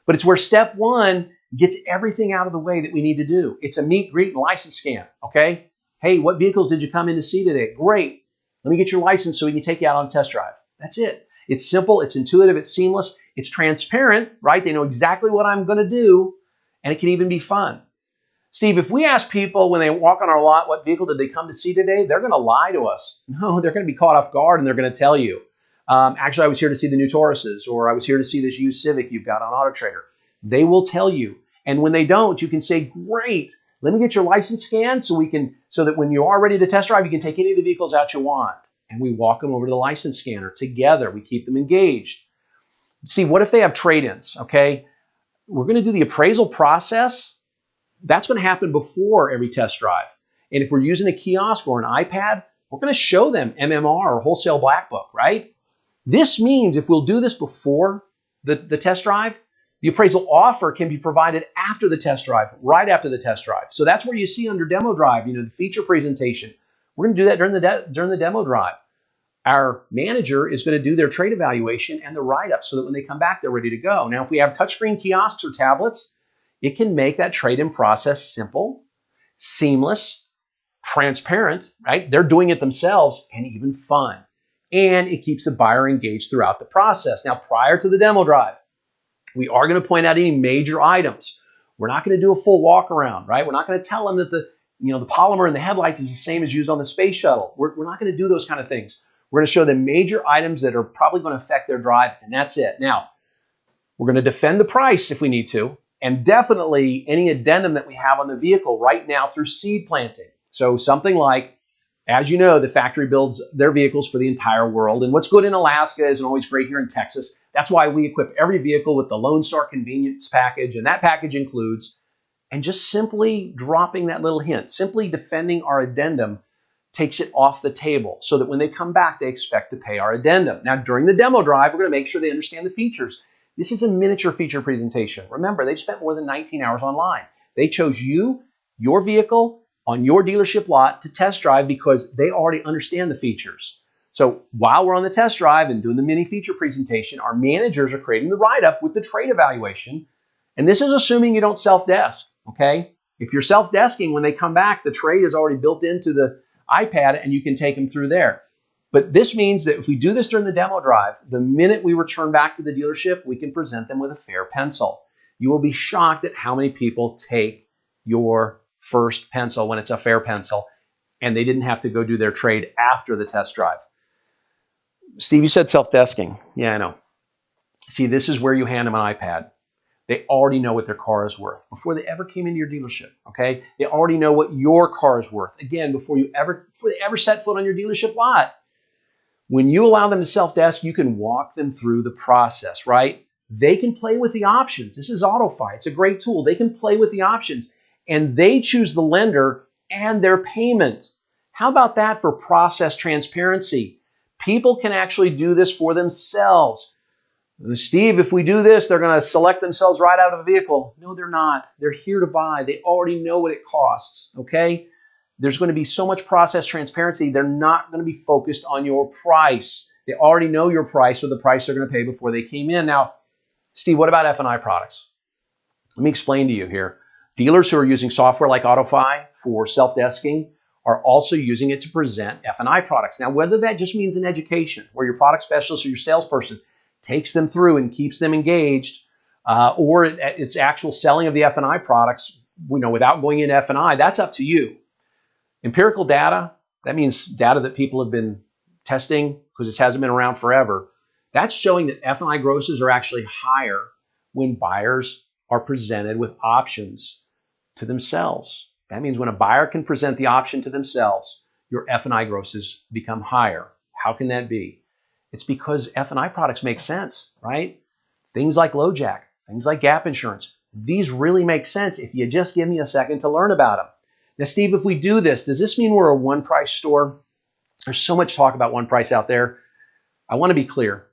but it's where step one gets everything out of the way that we need to do. It's a meet, greet, and license scan, okay? Hey, what vehicles did you come in to see today? Great. Let me get your license so we can take you out on a test drive. That's it. It's simple, it's intuitive, it's seamless, it's transparent, right? They know exactly what I'm going to do, and it can even be fun. Steve, if we ask people when they walk on our lot, what vehicle did they come to see today, they're going to lie to us. No, they're going to be caught off guard, and they're going to tell you, actually, I was here to see the new Tauruses, or I was here to see this used Civic you've got on AutoTrader. They will tell you. And when they don't, you can say, great, let me get your license scanned so that when you are ready to test drive, you can take any of the vehicles out you want. And we walk them over to the license scanner together. We keep them engaged. See, what if they have trade-ins, okay? We're going to do the appraisal process. That's going to happen before every test drive. And if we're using a kiosk or an iPad, we're going to show them MMR or Wholesale Black Book, right? This means if we'll do this before the test drive, the appraisal offer can be provided after the test drive, right after the test drive. So that's where you see under demo drive, the feature presentation. We're going to do that during the demo drive. Our manager is going to do their trade evaluation and the write-up so that when they come back, they're ready to go. Now, if we have touchscreen kiosks or tablets, it can make that trade-in process simple, seamless, transparent, right? They're doing it themselves, and even fun. And it keeps the buyer engaged throughout the process. Now, prior to the demo drive, we are going to point out any major items. We're not going to do a full walk around, right? We're not going to tell them that the polymer in the headlights is the same as used on the space shuttle. We're not going to do those kind of things. We're going to show them major items that are probably going to affect their drive, and that's it. Now, we're going to defend the price if we need to, and definitely any addendum that we have on the vehicle right now through seed planting. So something like, as you know, the factory builds their vehicles for the entire world, and what's good in Alaska isn't always great here in Texas. That's why we equip every vehicle with the Lone Star Convenience package, and that package includes, and just simply dropping that little hint, simply defending our addendum takes it off the table so that when they come back, they expect to pay our addendum. Now, during the demo drive, we're going to make sure they understand the features. This is a miniature feature presentation. Remember, they've spent more than 19 hours online. They chose you, your vehicle, on your dealership lot to test drive because they already understand the features. So while we're on the test drive and doing the mini feature presentation, our managers are creating the write-up with the trade evaluation. And this is assuming you don't self-desk, okay? If you're self-desking, when they come back, the trade is already built into the iPad and you can take them through there. But this means that if we do this during the demo drive, the minute we return back to the dealership, we can present them with a fair pencil. You will be shocked at how many people take your first pencil when it's a fair pencil and they didn't have to go do their trade after the test drive. Steve, you said self-desking. Yeah, I know. See, this is where you hand them an iPad. They already know what their car is worth before they ever came into your dealership, okay? They already know what your car is worth, again, before they ever set foot on your dealership lot. When you allow them to self-desk, you can walk them through the process, right? They can play with the options. This is AutoFi. It's a great tool. They can play with the options, and they choose the lender and their payment. How about that for process transparency? People can actually do this for themselves. Steve, if we do this, they're going to select themselves right out of a vehicle. No, they're not. They're here to buy. They already know what it costs, okay? There's going to be so much process transparency, they're not going to be focused on your price. They already know your price or the price they're going to pay before they came in. Now, Steve, what about F&I products? Let me explain to you here. Dealers who are using software like AutoFi for self-desking are also using it to present F&I products. Now, whether that just means an education where your product specialist or your salesperson takes them through and keeps them engaged, or it's actual selling of the F&I products, without going into F&I, that's up to you. Empirical data, that means data that people have been testing because it hasn't been around forever. That's showing that F&I grosses are actually higher when buyers are presented with options to themselves. That means when a buyer can present the option to themselves, your F&I grosses become higher. How can that be? It's because F&I products make sense, right? Things like LoJack, things like gap insurance. These really make sense if you just give me a second to learn about them. Now, Steve, if we do this, does this mean we're a one-price store? There's so much talk about one price out there. I want to be clear.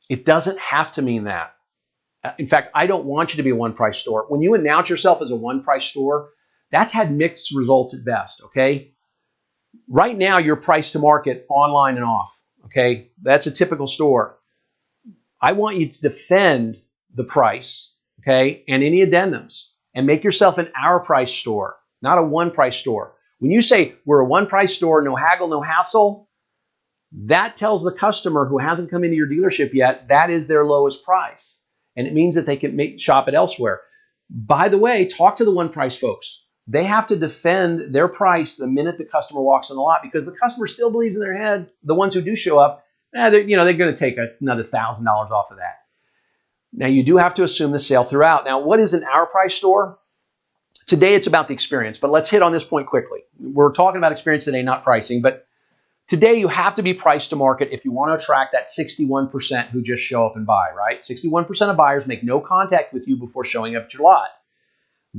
It doesn't have to mean that. In fact, I don't want you to be a one-price store. When you announce yourself as a one-price store, that's had mixed results at best, okay? Right now, you're priced to market online and off, okay? That's a typical store. I want you to defend the price, okay, and any addendums, and make yourself an our-price store, not a one-price store. When you say we're a one-price store, no haggle, no hassle, that tells the customer who hasn't come into your dealership yet that is their lowest price. And it means that they can shop it elsewhere. By the way, talk to the one-price folks. They have to defend their price the minute the customer walks on the lot because the customer still believes in their head, the ones who do show up, they're going to take another $1,000 off of that. Now, you do have to assume the sale throughout. Now, what is an our-price store? Today, it's about the experience, but let's hit on this point quickly. We're talking about experience today, not pricing, but today you have to be priced to market if you want to attract that 61% who just show up and buy, right? 61% of buyers make no contact with you before showing up at your lot.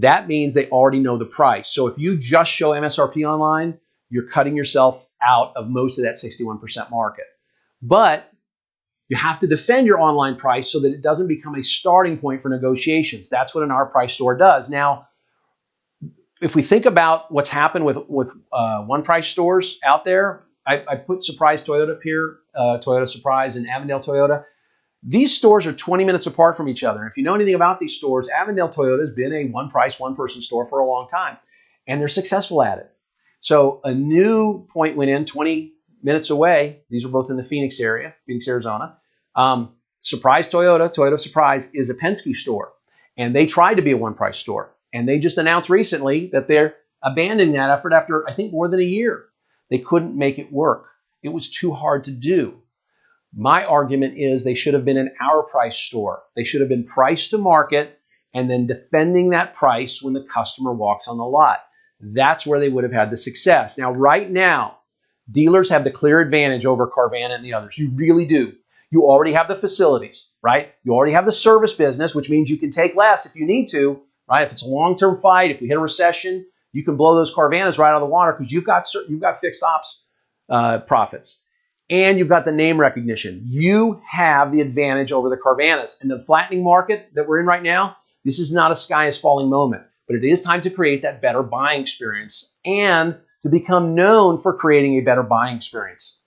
That means they already know the price. So if you just show MSRP online, you're cutting yourself out of most of that 61% market. But you have to defend your online price so that it doesn't become a starting point for negotiations. That's what an our price store does. Now, if we think about what's happened with one price stores out there, I put Surprise Toyota up here, Toyota Surprise and Avondale Toyota. These stores are 20 minutes apart from each other. If you know anything about these stores, Avondale Toyota has been a one price, one person store for a long time, and they're successful at it. So a new point went in 20 minutes away. These are both in the Phoenix area, Phoenix, Arizona. Surprise Toyota, Toyota Surprise, is a Penske store, and they tried to be a one price store. And they just announced recently that they're abandoning that effort after, I think, more than a year. They couldn't make it work. It was too hard to do. My argument is they should have been an our price store. They should have been priced to market and then defending that price when the customer walks on the lot. That's where they would have had the success. Now, right now, dealers have the clear advantage over Carvana and the others. You really do. You already have the facilities, right? You already have the service business, which means you can take less if you need to, right? If it's a long-term fight, if we hit a recession, you can blow those Carvanas right out of the water because you've got fixed ops profits. And you've got the name recognition. You have the advantage over the Carvanas. In the flattening market that we're in right now, this is not a sky is falling moment, but it is time to create that better buying experience and to become known for creating a better buying experience.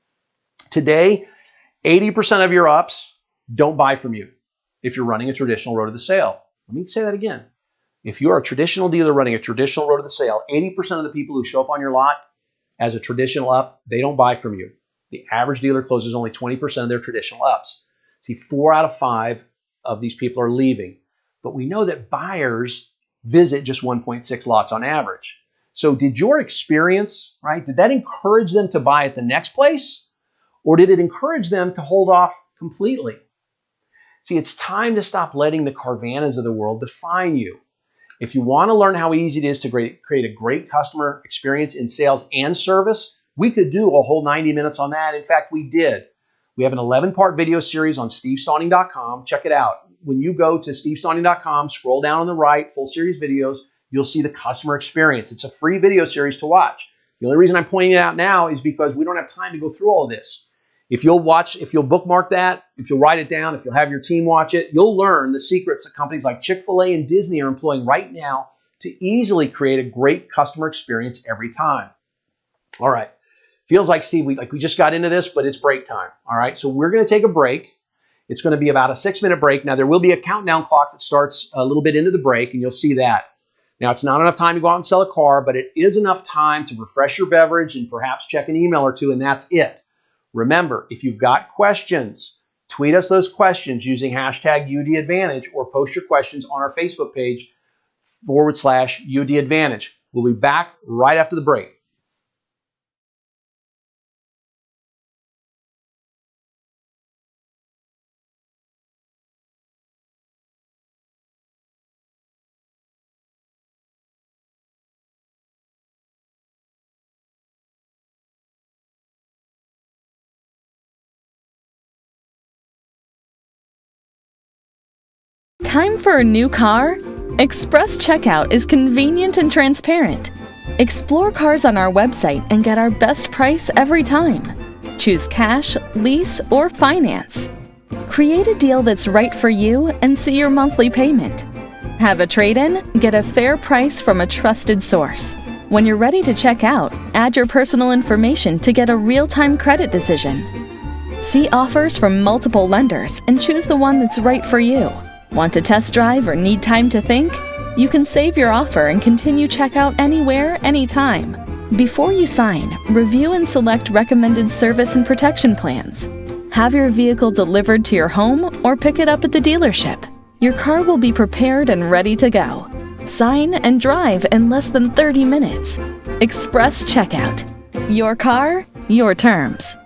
Today, 80% of your ups don't buy from you if you're running a traditional road to the sale. Let me say that again. If you're a traditional dealer running a traditional road to the sale, 80% of the people who show up on your lot as a traditional up, they don't buy from you. The average dealer closes only 20% of their traditional ups. See, 4 out of 5 of these people are leaving. But we know that buyers visit just 1.6 lots on average. So did your experience, right, did that encourage them to buy at the next place? Or did it encourage them to hold off completely? See, it's time to stop letting the Carvanas of the world define you. If you want to learn how easy it is to create a great customer experience in sales and service, we could do a whole 90 minutes on that. In fact, we did. We have an 11-part video series on stevestauning.com. Check it out. When you go to stevestauning.com, scroll down on the right, full series videos, you'll see the customer experience. It's a free video series to watch. The only reason I'm pointing it out now is because we don't have time to go through all of this. If you'll bookmark that, if you'll write it down, if you'll have your team watch it, you'll learn the secrets that companies like Chick-fil-A and Disney are employing right now to easily create a great customer experience every time. All right. Feels like, Steve, we just got into this, but it's break time. All right. So we're going to take a break. It's going to be about a 6-minute break. Now, there will be a countdown clock that starts a little bit into the break, and you'll see that. Now, it's not enough time to go out and sell a car, but it is enough time to refresh your beverage and perhaps check an email or two, and that's it. Remember, if you've got questions, tweet us those questions using hashtag UDAdvantage or post your questions on our Facebook page /UDAdvantage. We'll be back right after the break. Time for a new car? Express Checkout is convenient and transparent. Explore cars on our website and get our best price every time. Choose cash, lease, or finance. Create a deal that's right for you and see your monthly payment. Have a trade-in? Get a fair price from a trusted source. When you're ready to check out, add your personal information to get a real-time credit decision. See offers from multiple lenders and choose the one that's right for you. Want to test drive or need time to think? You can save your offer and continue checkout anywhere, anytime. Before you sign, review and select recommended service and protection plans. Have your vehicle delivered to your home or pick it up at the dealership. Your car will be prepared and ready to go. Sign and drive in less than 30 minutes. Express Checkout. Your car, your terms.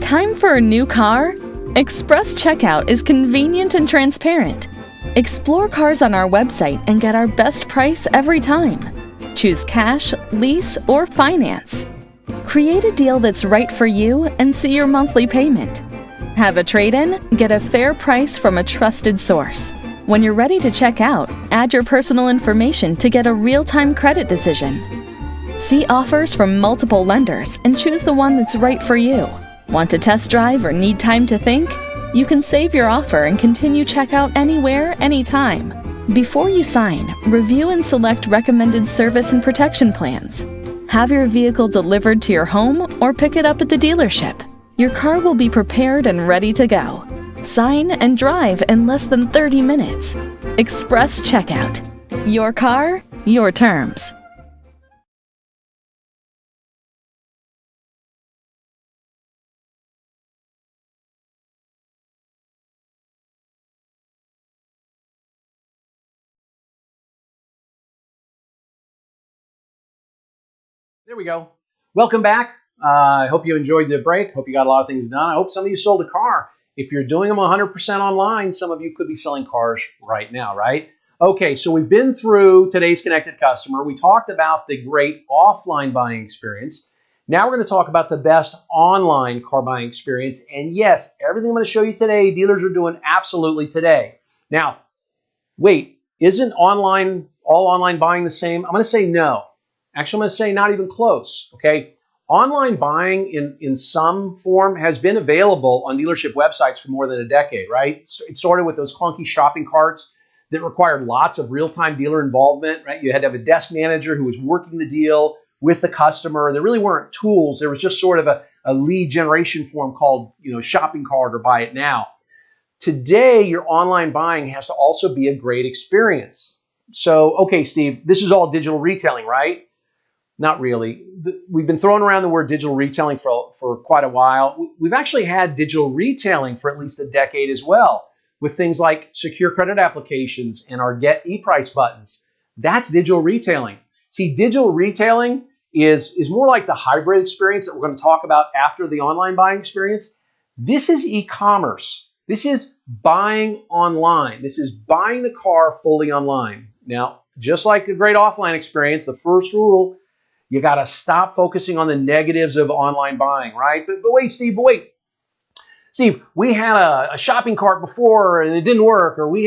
Time for a new car? Express checkout is convenient and transparent. Explore cars on our website and get our best price every time. Choose cash, lease, or finance. Create a deal that's right for you and see your monthly payment. Have a trade-in? Get a fair price from a trusted source. When you're ready to check out, add your personal information to get a real-time credit decision. See offers from multiple lenders and choose the one that's right for you. Want to test drive or need time to think? You can save your offer and continue checkout anywhere, anytime. Before you sign, review and select recommended service and protection plans. Have your vehicle delivered to your home or pick it up at the dealership. Your car will be prepared and ready to go. Sign and drive in less than 30 minutes. Express checkout. Your car, your terms. There we go. Welcome back. I hope you enjoyed the break. Hope you got a lot of things done. I hope some of you sold a car. If you're doing them 100% online, some of you could be selling cars right now, right? Okay, so we've been through today's connected customer. We talked about the great offline buying experience. Now we're going to talk about the best online car buying experience. And yes, everything I'm going to show you today, dealers are doing absolutely today. Now, wait, isn't all online buying the same? I'm going to say no. Actually, I'm going to say not even close, okay? Online buying in some form has been available on dealership websites for more than a decade, right? It started with those clunky shopping carts that required lots of real-time dealer involvement, right? You had to have a desk manager who was working the deal with the customer. There really weren't tools. There was just sort of a lead generation form called, shopping cart or buy it now. Today, your online buying has to also be a great experience. So, okay, Steve, this is all digital retailing, right? Not really. We've been throwing around the word digital retailing for quite a while. We've actually had digital retailing for at least a decade as well, with things like secure credit applications and our Get ePrice buttons. That's digital retailing. See, digital retailing is more like the hybrid experience that we're going to talk about after the online buying experience. This is e-commerce. This is buying online. This is buying the car fully online. Now, just like the great offline experience, the first rule, you got to stop focusing on the negatives of online buying, right? But wait, Steve, Steve, we had a shopping cart before and it didn't work, or we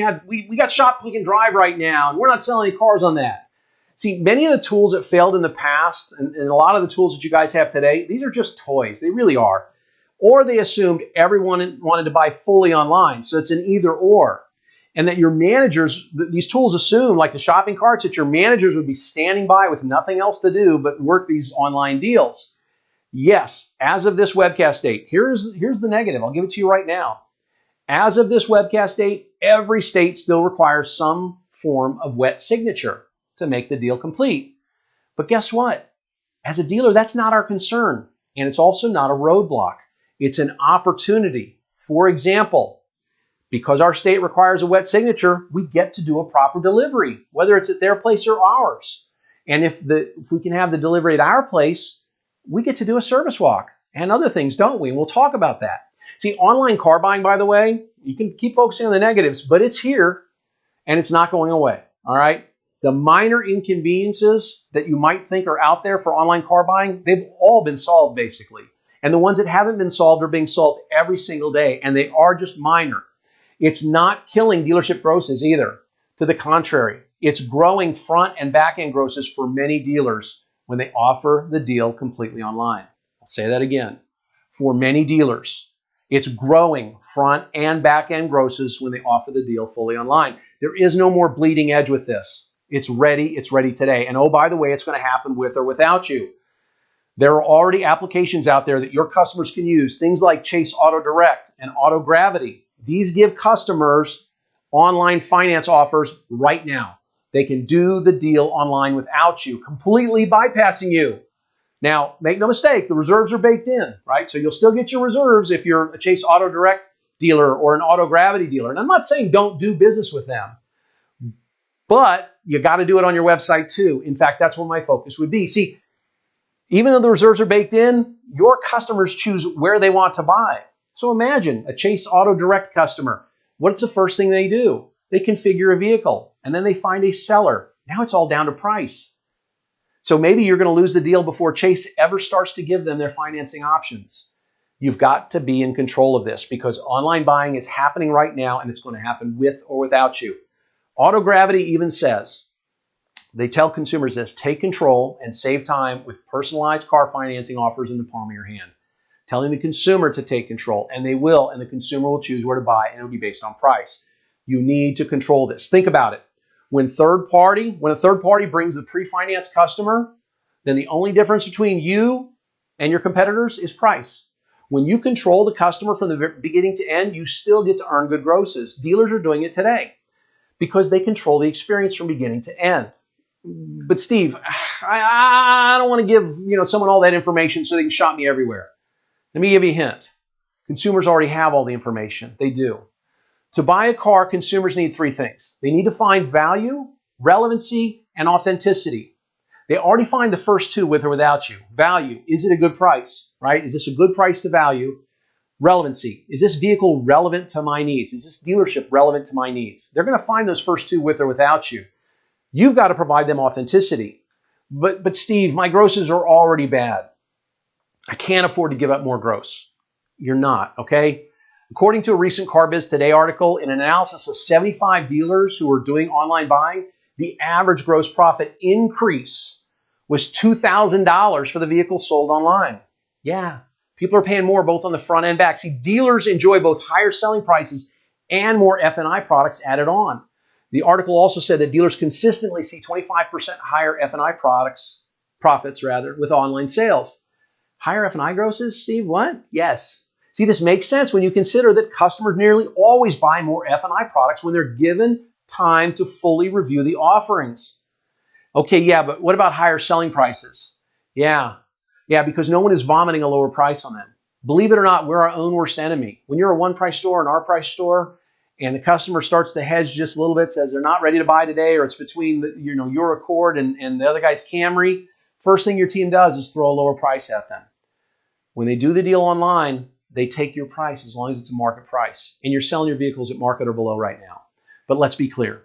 got shop, click, and drive right now, and we're not selling any cars on that. See, many of the tools that failed in the past and a lot of the tools that you guys have today, these are just toys. They really are. Or they assumed everyone wanted to buy fully online, so it's an either or. And that your managers, these tools assume, like the shopping carts, that your managers would be standing by with nothing else to do but work these online deals. Yes, as of this webcast date, here's the negative. I'll give it to you right now. As of this webcast date, every state still requires some form of wet signature to make the deal complete. But guess what? As a dealer, that's not our concern. And it's also not a roadblock. It's an opportunity. For example, because our state requires a wet signature, we get to do a proper delivery, whether it's at their place or ours. And if we can have the delivery at our place, we get to do a service walk and other things, don't we? And we'll talk about that. See, online car buying, by the way, you can keep focusing on the negatives, but it's here and it's not going away, all right? The minor inconveniences that you might think are out there for online car buying, they've all been solved basically. And the ones that haven't been solved are being solved every single day, and they are just minor. It's not killing dealership grosses either. To the contrary, it's growing front and back end grosses for many dealers when they offer the deal completely online. I'll say that again. For many dealers, it's growing front and back end grosses when they offer the deal fully online. There is no more bleeding edge with this. It's ready today. And oh, by the way, it's going to happen with or without you. There are already applications out there that your customers can use, things like Chase Auto Direct and Auto Gravity. These give customers online finance offers right now. They can do the deal online without you, completely bypassing you. Now, make no mistake, the reserves are baked in, right? So you'll still get your reserves if you're a Chase Auto Direct dealer or an Auto Gravity dealer. And I'm not saying don't do business with them, but you got to do it on your website too. In fact, that's where my focus would be. See, even though the reserves are baked in, your customers choose where they want to buy. So imagine a Chase Auto Direct customer. What's the first thing they do? They configure a vehicle, and then they find a seller. Now it's all down to price. So maybe you're going to lose the deal before Chase ever starts to give them their financing options. You've got to be in control of this because online buying is happening right now, and it's going to happen with or without you. Autogravity even says, they tell consumers this: take control and save time with personalized car financing offers in the palm of your hand. Telling the consumer to take control, and they will, and the consumer will choose where to buy, and it'll be based on price. You need to control this. Think about it. When a third party brings the pre-financed customer, then the only difference between you and your competitors is price. When you control the customer from the beginning to end, you still get to earn good grosses. Dealers are doing it today because they control the experience from beginning to end. But Steve, I don't want to give someone all that information so they can shop me everywhere. Let me give you a hint. Consumers already have all the information. They do. To buy a car, consumers need three things. They need to find value, relevancy, and authenticity. They already find the first two with or without you. Value, is it a good price, right? Is this a good price to value? Relevancy, is this vehicle relevant to my needs? Is this dealership relevant to my needs? They're going to find those first two with or without you. You've got to provide them authenticity. But Steve, my grosses are already bad. I can't afford to give up more gross. You're not, okay? According to a recent CarBiz Today article, in an analysis of 75 dealers who are doing online buying, the average gross profit increase was $2,000 for the vehicles sold online. Yeah, people are paying more both on the front and back. See, dealers enjoy both higher selling prices and more F&I products added on. The article also said that dealers consistently see 25% higher F&I profits with online sales. Higher F&I grosses, Steve? What? Yes. See, this makes sense when you consider that customers nearly always buy more F&I products when they're given time to fully review the offerings. Okay, yeah, but what about higher selling prices? Yeah, because no one is vomiting a lower price on them. Believe it or not, we're our own worst enemy. When you're a one-price store, an R-price store, and the customer starts to hedge just a little bit, says they're not ready to buy today, or it's between your Accord and the other guy's Camry, first thing your team does is throw a lower price at them. When they do the deal online, they take your price as long as it's a market price. And you're selling your vehicles at market or below right now. But let's be clear.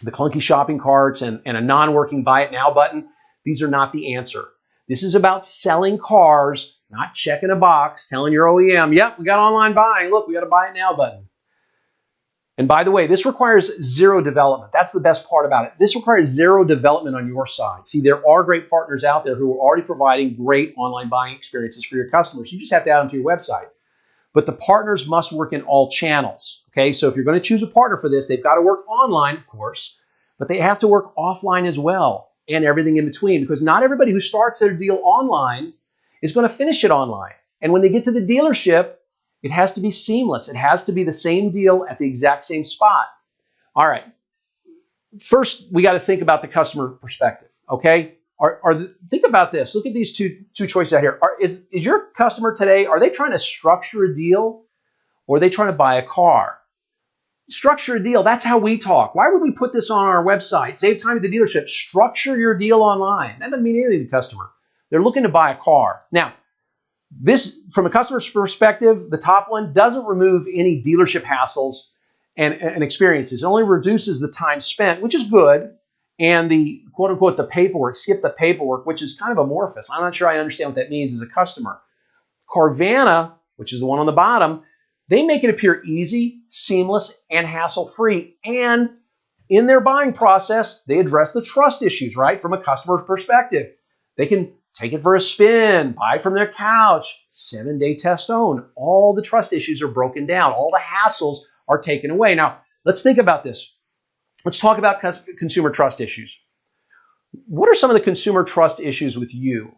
The clunky shopping carts and a non-working buy it now button, these are not the answer. This is about selling cars, not checking a box, telling your OEM, yep, we got online buying. Look, we got a buy it now button. And by the way, this requires zero development. That's the best part about it. This requires zero development on your side. See, there are great partners out there who are already providing great online buying experiences for your customers. You just have to add them to your website. But the partners must work in all channels. Okay, so if you're going to choose a partner for this, they've got to work online, of course, but they have to work offline as well and everything in between, because not everybody who starts their deal online is going to finish it online. And when they get to the dealership, it has to be seamless. It has to be the same deal at the exact same spot. All right. First, we got to think about the customer perspective. Okay. Think about this. Look at these two choices out here. Is your customer today, are they trying to structure a deal or are they trying to buy a car? Structure a deal. That's how we talk. Why would we put this on our website? Save time at the dealership. Structure your deal online. That doesn't mean anything to the customer. They're looking to buy a car. Now, this, from a customer's perspective, the top one doesn't remove any dealership hassles and experiences. It only reduces the time spent, which is good, and the quote-unquote the paperwork, skip the paperwork, which is kind of amorphous. I'm not sure I understand what that means as a customer. Carvana, which is the one on the bottom, they make it appear easy, seamless, and hassle-free. And in their buying process, they address the trust issues, right, from a customer's perspective. They can take it for a spin, buy from their couch, 7-day test own. All the trust issues are broken down. All the hassles are taken away. Now, let's think about this. Let's talk about consumer trust issues. What are some of the consumer trust issues with you,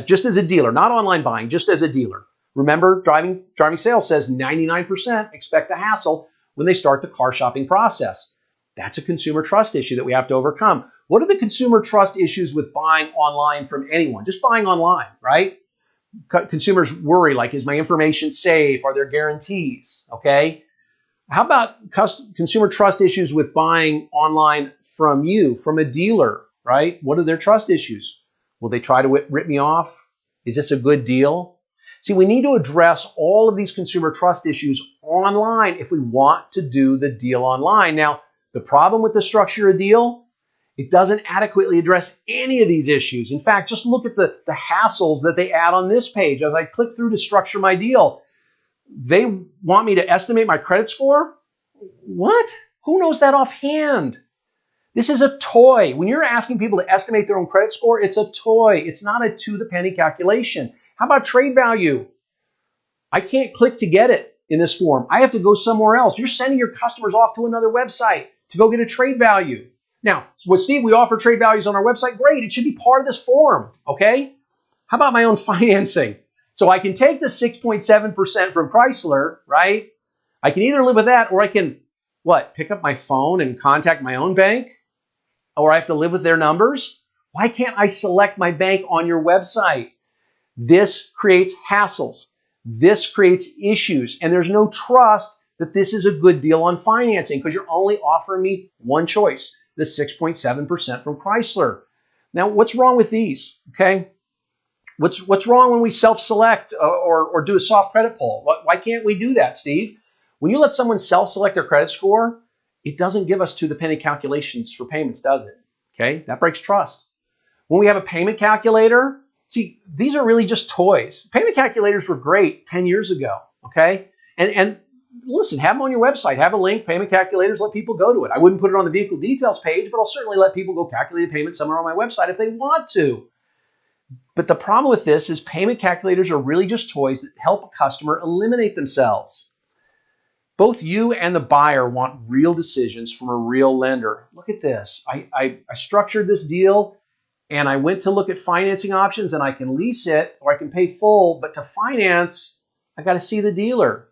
just as a dealer, not online buying, just as a dealer? Remember, driving sales says 99% expect a hassle when they start the car shopping process. That's a consumer trust issue that we have to overcome. What are the consumer trust issues with buying online from anyone? Just buying online, right? Consumers worry, like, is my information safe? Are there guarantees? Okay. How about consumer trust issues with buying online from you, from a dealer, right? What are their trust issues? Will they try to rip me off? Is this a good deal? See, we need to address all of these consumer trust issues online if we want to do the deal online. Now, the problem with the structure of deal, it doesn't adequately address any of these issues. In fact, just look at the hassles that they add on this page. As I click through to structure my deal, they want me to estimate my credit score? What? Who knows that offhand? This is a toy. When you're asking people to estimate their own credit score, it's a toy. It's not a to-the-penny calculation. How about trade value? I can't click to get it in this form. I have to go somewhere else. You're sending your customers off to another website to go get a trade value. Now, with Steve, we offer trade values on our website. Great. It should be part of this form, okay? How about my own financing? So I can take the 6.7% from Chrysler, right? I can either live with that or I can, pick up my phone and contact my own bank? Or I have to live with their numbers? Why can't I select my bank on your website? This creates hassles. This creates issues. And there's no trust that this is a good deal on financing because you're only offering me one choice, the 6.7% from Chrysler. Now, what's wrong with these? Okay? What's wrong when we self-select or do a soft credit pull? Why can't we do that, Steve? When you let someone self-select their credit score, it doesn't give us to-the-penny calculations for payments, does it? Okay? That breaks trust. When we have a payment calculator, see, these are really just toys. Payment calculators were great 10 years ago, okay? And listen, have them on your website. Have a link, payment calculators, let people go to it. I wouldn't put it on the vehicle details page, but I'll certainly let people go calculate a payment somewhere on my website if they want to. But the problem with this is payment calculators are really just toys that help a customer eliminate themselves. Both you and the buyer want real decisions from a real lender. Look at this. I structured this deal and I went to look at financing options and I can lease it or I can pay full, but to finance, I got to see the dealer.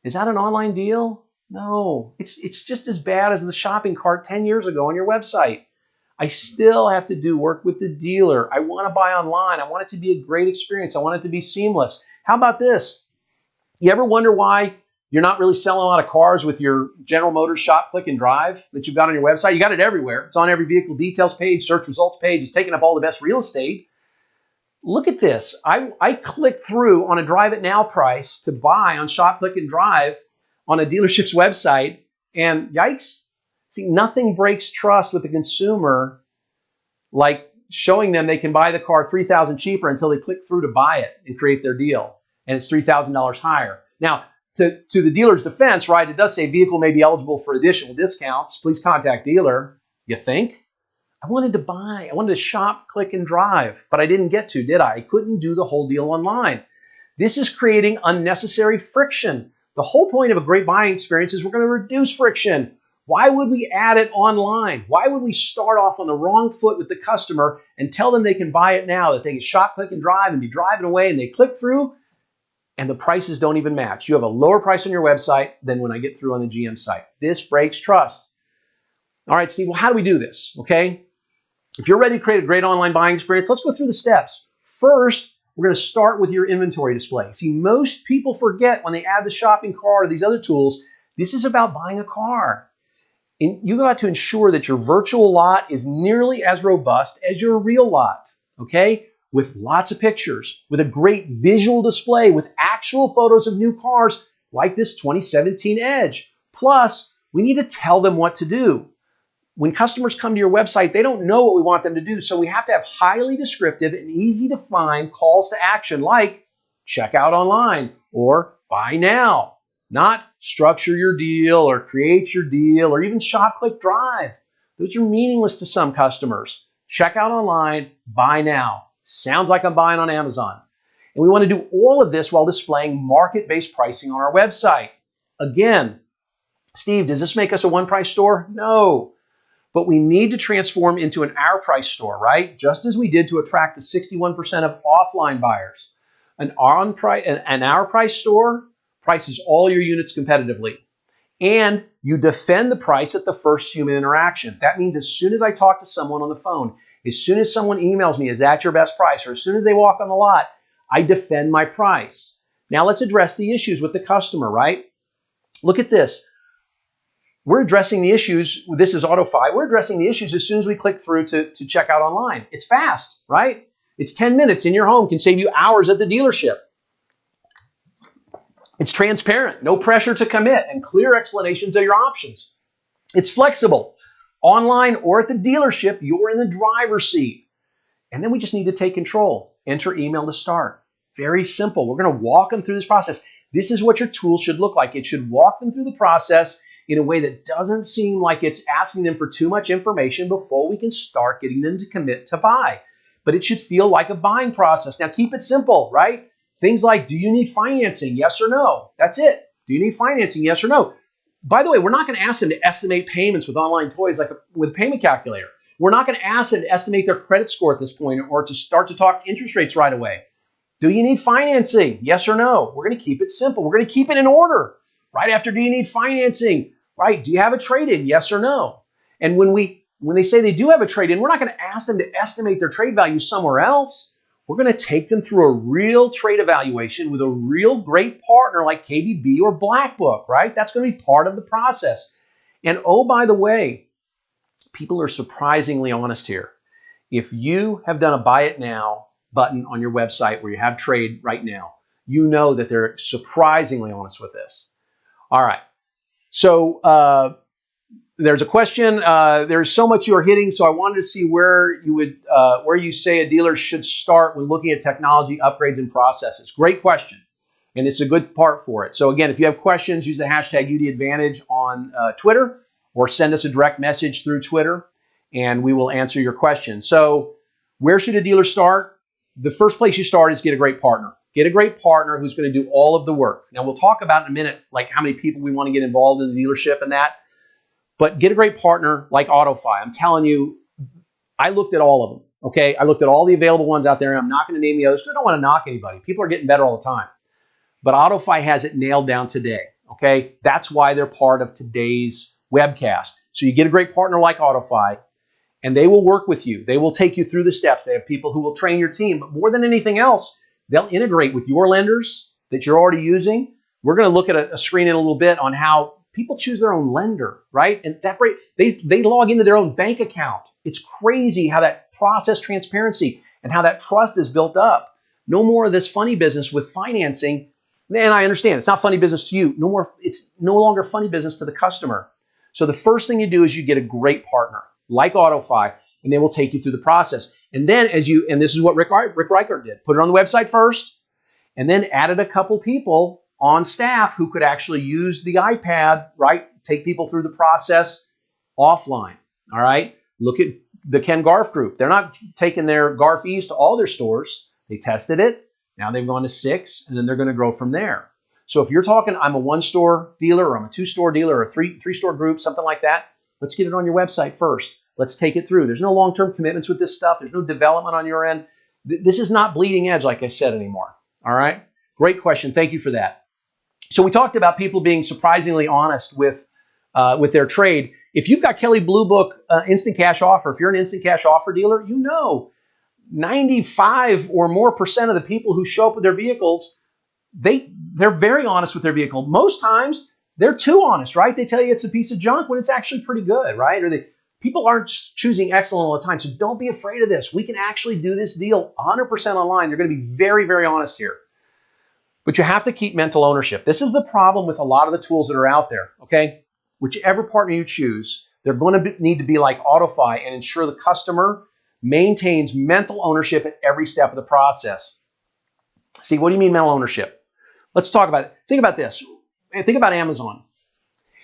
Is that an online deal? No, it's just as bad as the shopping cart 10 years ago on your website. I still have to do work with the dealer. I want to buy online. I want it to be a great experience. I want it to be seamless. How about this? You ever wonder why you're not really selling a lot of cars with your General Motors shop, click, and drive that you've got on your website? You got it everywhere. It's on every vehicle details page, search results page. It's taking up all the best real estate. Look at this. I click through on a Drive It Now price to buy on Shop, Click, and Drive on a dealership's website, and yikes. See, nothing breaks trust with the consumer like showing them they can buy the car $3,000 cheaper until they click through to buy it and create their deal, and it's $3,000 higher. Now, to the dealer's defense, right, it does say vehicle may be eligible for additional discounts. Please contact dealer. You think? I wanted to shop, click, and drive, but I didn't get to, did I? I couldn't do the whole deal online. This is creating unnecessary friction. The whole point of a great buying experience is we're going to reduce friction. Why would we add it online? Why would we start off on the wrong foot with the customer and tell them they can buy it now, that they can shop, click, and drive and be driving away, and they click through and the prices don't even match? You have a lower price on your website than when I get through on the GM site. This breaks trust. All right, Steve, well, how do we do this? Okay. If you're ready to create a great online buying experience, let's go through the steps. First, we're going to start with your inventory display. See, most people forget when they add the shopping cart or these other tools, this is about buying a car. And you got to ensure that your virtual lot is nearly as robust as your real lot, okay? With lots of pictures, with a great visual display, with actual photos of new cars like this 2017 Edge. Plus, we need to tell them what to do. When customers come to your website, they don't know what we want them to do, so we have to have highly descriptive and easy to find calls to action like check out online or buy now. Not structure your deal or create your deal or even shop, click, drive. Those are meaningless to some customers. Check out online, buy now. Sounds like I'm buying on Amazon. And we want to do all of this while displaying market-based pricing on our website. Again, Steve, does this make us a one-price store? No. But we need to transform into an hour price store, right? Just as we did to attract the 61% of offline buyers. An hour price store prices all your units competitively. And you defend the price at the first human interaction. That means as soon as I talk to someone on the phone, as soon as someone emails me, is that your best price? Or as soon as they walk on the lot, I defend my price. Now let's address the issues with the customer, right? Look at this. We're addressing the issues. This is AutoFi. We're addressing the issues as soon as we click through to check out online. It's fast, right? It's 10 minutes in your home, can save you hours at the dealership. It's transparent, no pressure to commit, and clear explanations of your options. It's flexible. Online or at the dealership, you're in the driver's seat. And then we just need to take control. Enter email to start. Very simple. We're going to walk them through this process. This is what your tool should look like. It should walk them through the process in a way that doesn't seem like it's asking them for too much information before we can start getting them to commit to buy. But it should feel like a buying process. Now keep it simple, right? Things like, do you need financing? Yes or no? That's it. Do you need financing? Yes or no? By the way, we're not going to ask them to estimate payments with online toys like with a payment calculator. We're not going to ask them to estimate their credit score at this point or to start to talk interest rates right away. Do you need financing? Yes or no? We're going to keep it simple. We're going to keep it in order. Right after, do you need financing? Right? Do you have a trade-in? Yes or no? And when they say they do have a trade-in, we're not going to ask them to estimate their trade value somewhere else. We're going to take them through a real trade evaluation with a real great partner like KBB or Black Book, right? That's going to be part of the process. And oh, by the way, people are surprisingly honest here. If you have done a buy it now button on your website where you have trade right now, you know that they're surprisingly honest with this. All right. So there's a question. There's so much you are hitting, so I wanted to see where you say a dealer should start when looking at technology upgrades and processes. Great question, and it's a good part for it. So again, if you have questions, use the hashtag UDAdvantage on Twitter, or send us a direct message through Twitter, and we will answer your question. So where should a dealer start? The first place you start is get a great partner. Get a great partner who's going to do all of the work. Now, we'll talk about in a minute like how many people we want to get involved in the dealership and that. But get a great partner like AutoFi. I'm telling you, I looked at all of them, okay? I looked at all the available ones out there, and I'm not going to name the others because I don't want to knock anybody. People are getting better all the time. But AutoFi has it nailed down today, okay? That's why they're part of today's webcast. So you get a great partner like AutoFi, and they will work with you. They will take you through the steps. They have people who will train your team. But more than anything else, they'll integrate with your lenders that you're already using. We're going to look at a screen in a little bit on how people choose their own lender, right? And that they log into their own bank account. It's crazy how that process transparency and how that trust is built up. No more of this funny business with financing. And I understand it's not funny business to you. No more. It's no longer funny business to the customer. So the first thing you do is you get a great partner like AutoFi, and they will take you through the process. And then and this is what Rick Reichert did. Put it on the website first, and then added a couple people on staff who could actually use the iPad, right? Take people through the process offline, all right? Look at the Ken Garf group. They're not taking their Garf E's to all their stores. They tested it. Now they've gone to 6, and then they're going to grow from there. So if you're talking, I'm a 1-store dealer, or I'm a 2-store dealer, or a 3-store group, something like that, let's get it on your website first. Let's take it through. There's no long-term commitments with this stuff. There's no development on your end. This is not bleeding edge, like I said, anymore, all right? Great question. Thank you for that. So we talked about people being surprisingly honest with their trade. If you've got Kelley Blue Book instant cash offer, if you're an instant cash offer dealer, you know 95 or more % of the people who show up with their vehicles, they're very honest with their vehicle. Most times they're too honest, right? They tell you it's a piece of junk when it's actually pretty good, right? Or people aren't choosing excellent all the time. So don't be afraid of this. We can actually do this deal 100% online. They're going to be very, very honest here. But you have to keep mental ownership. This is the problem with a lot of the tools that are out there, okay? Whichever partner you choose, they're going to need to be like AutoFi and ensure the customer maintains mental ownership at every step of the process. See, what do you mean mental ownership? Let's talk about it. Think about this. Think about Amazon.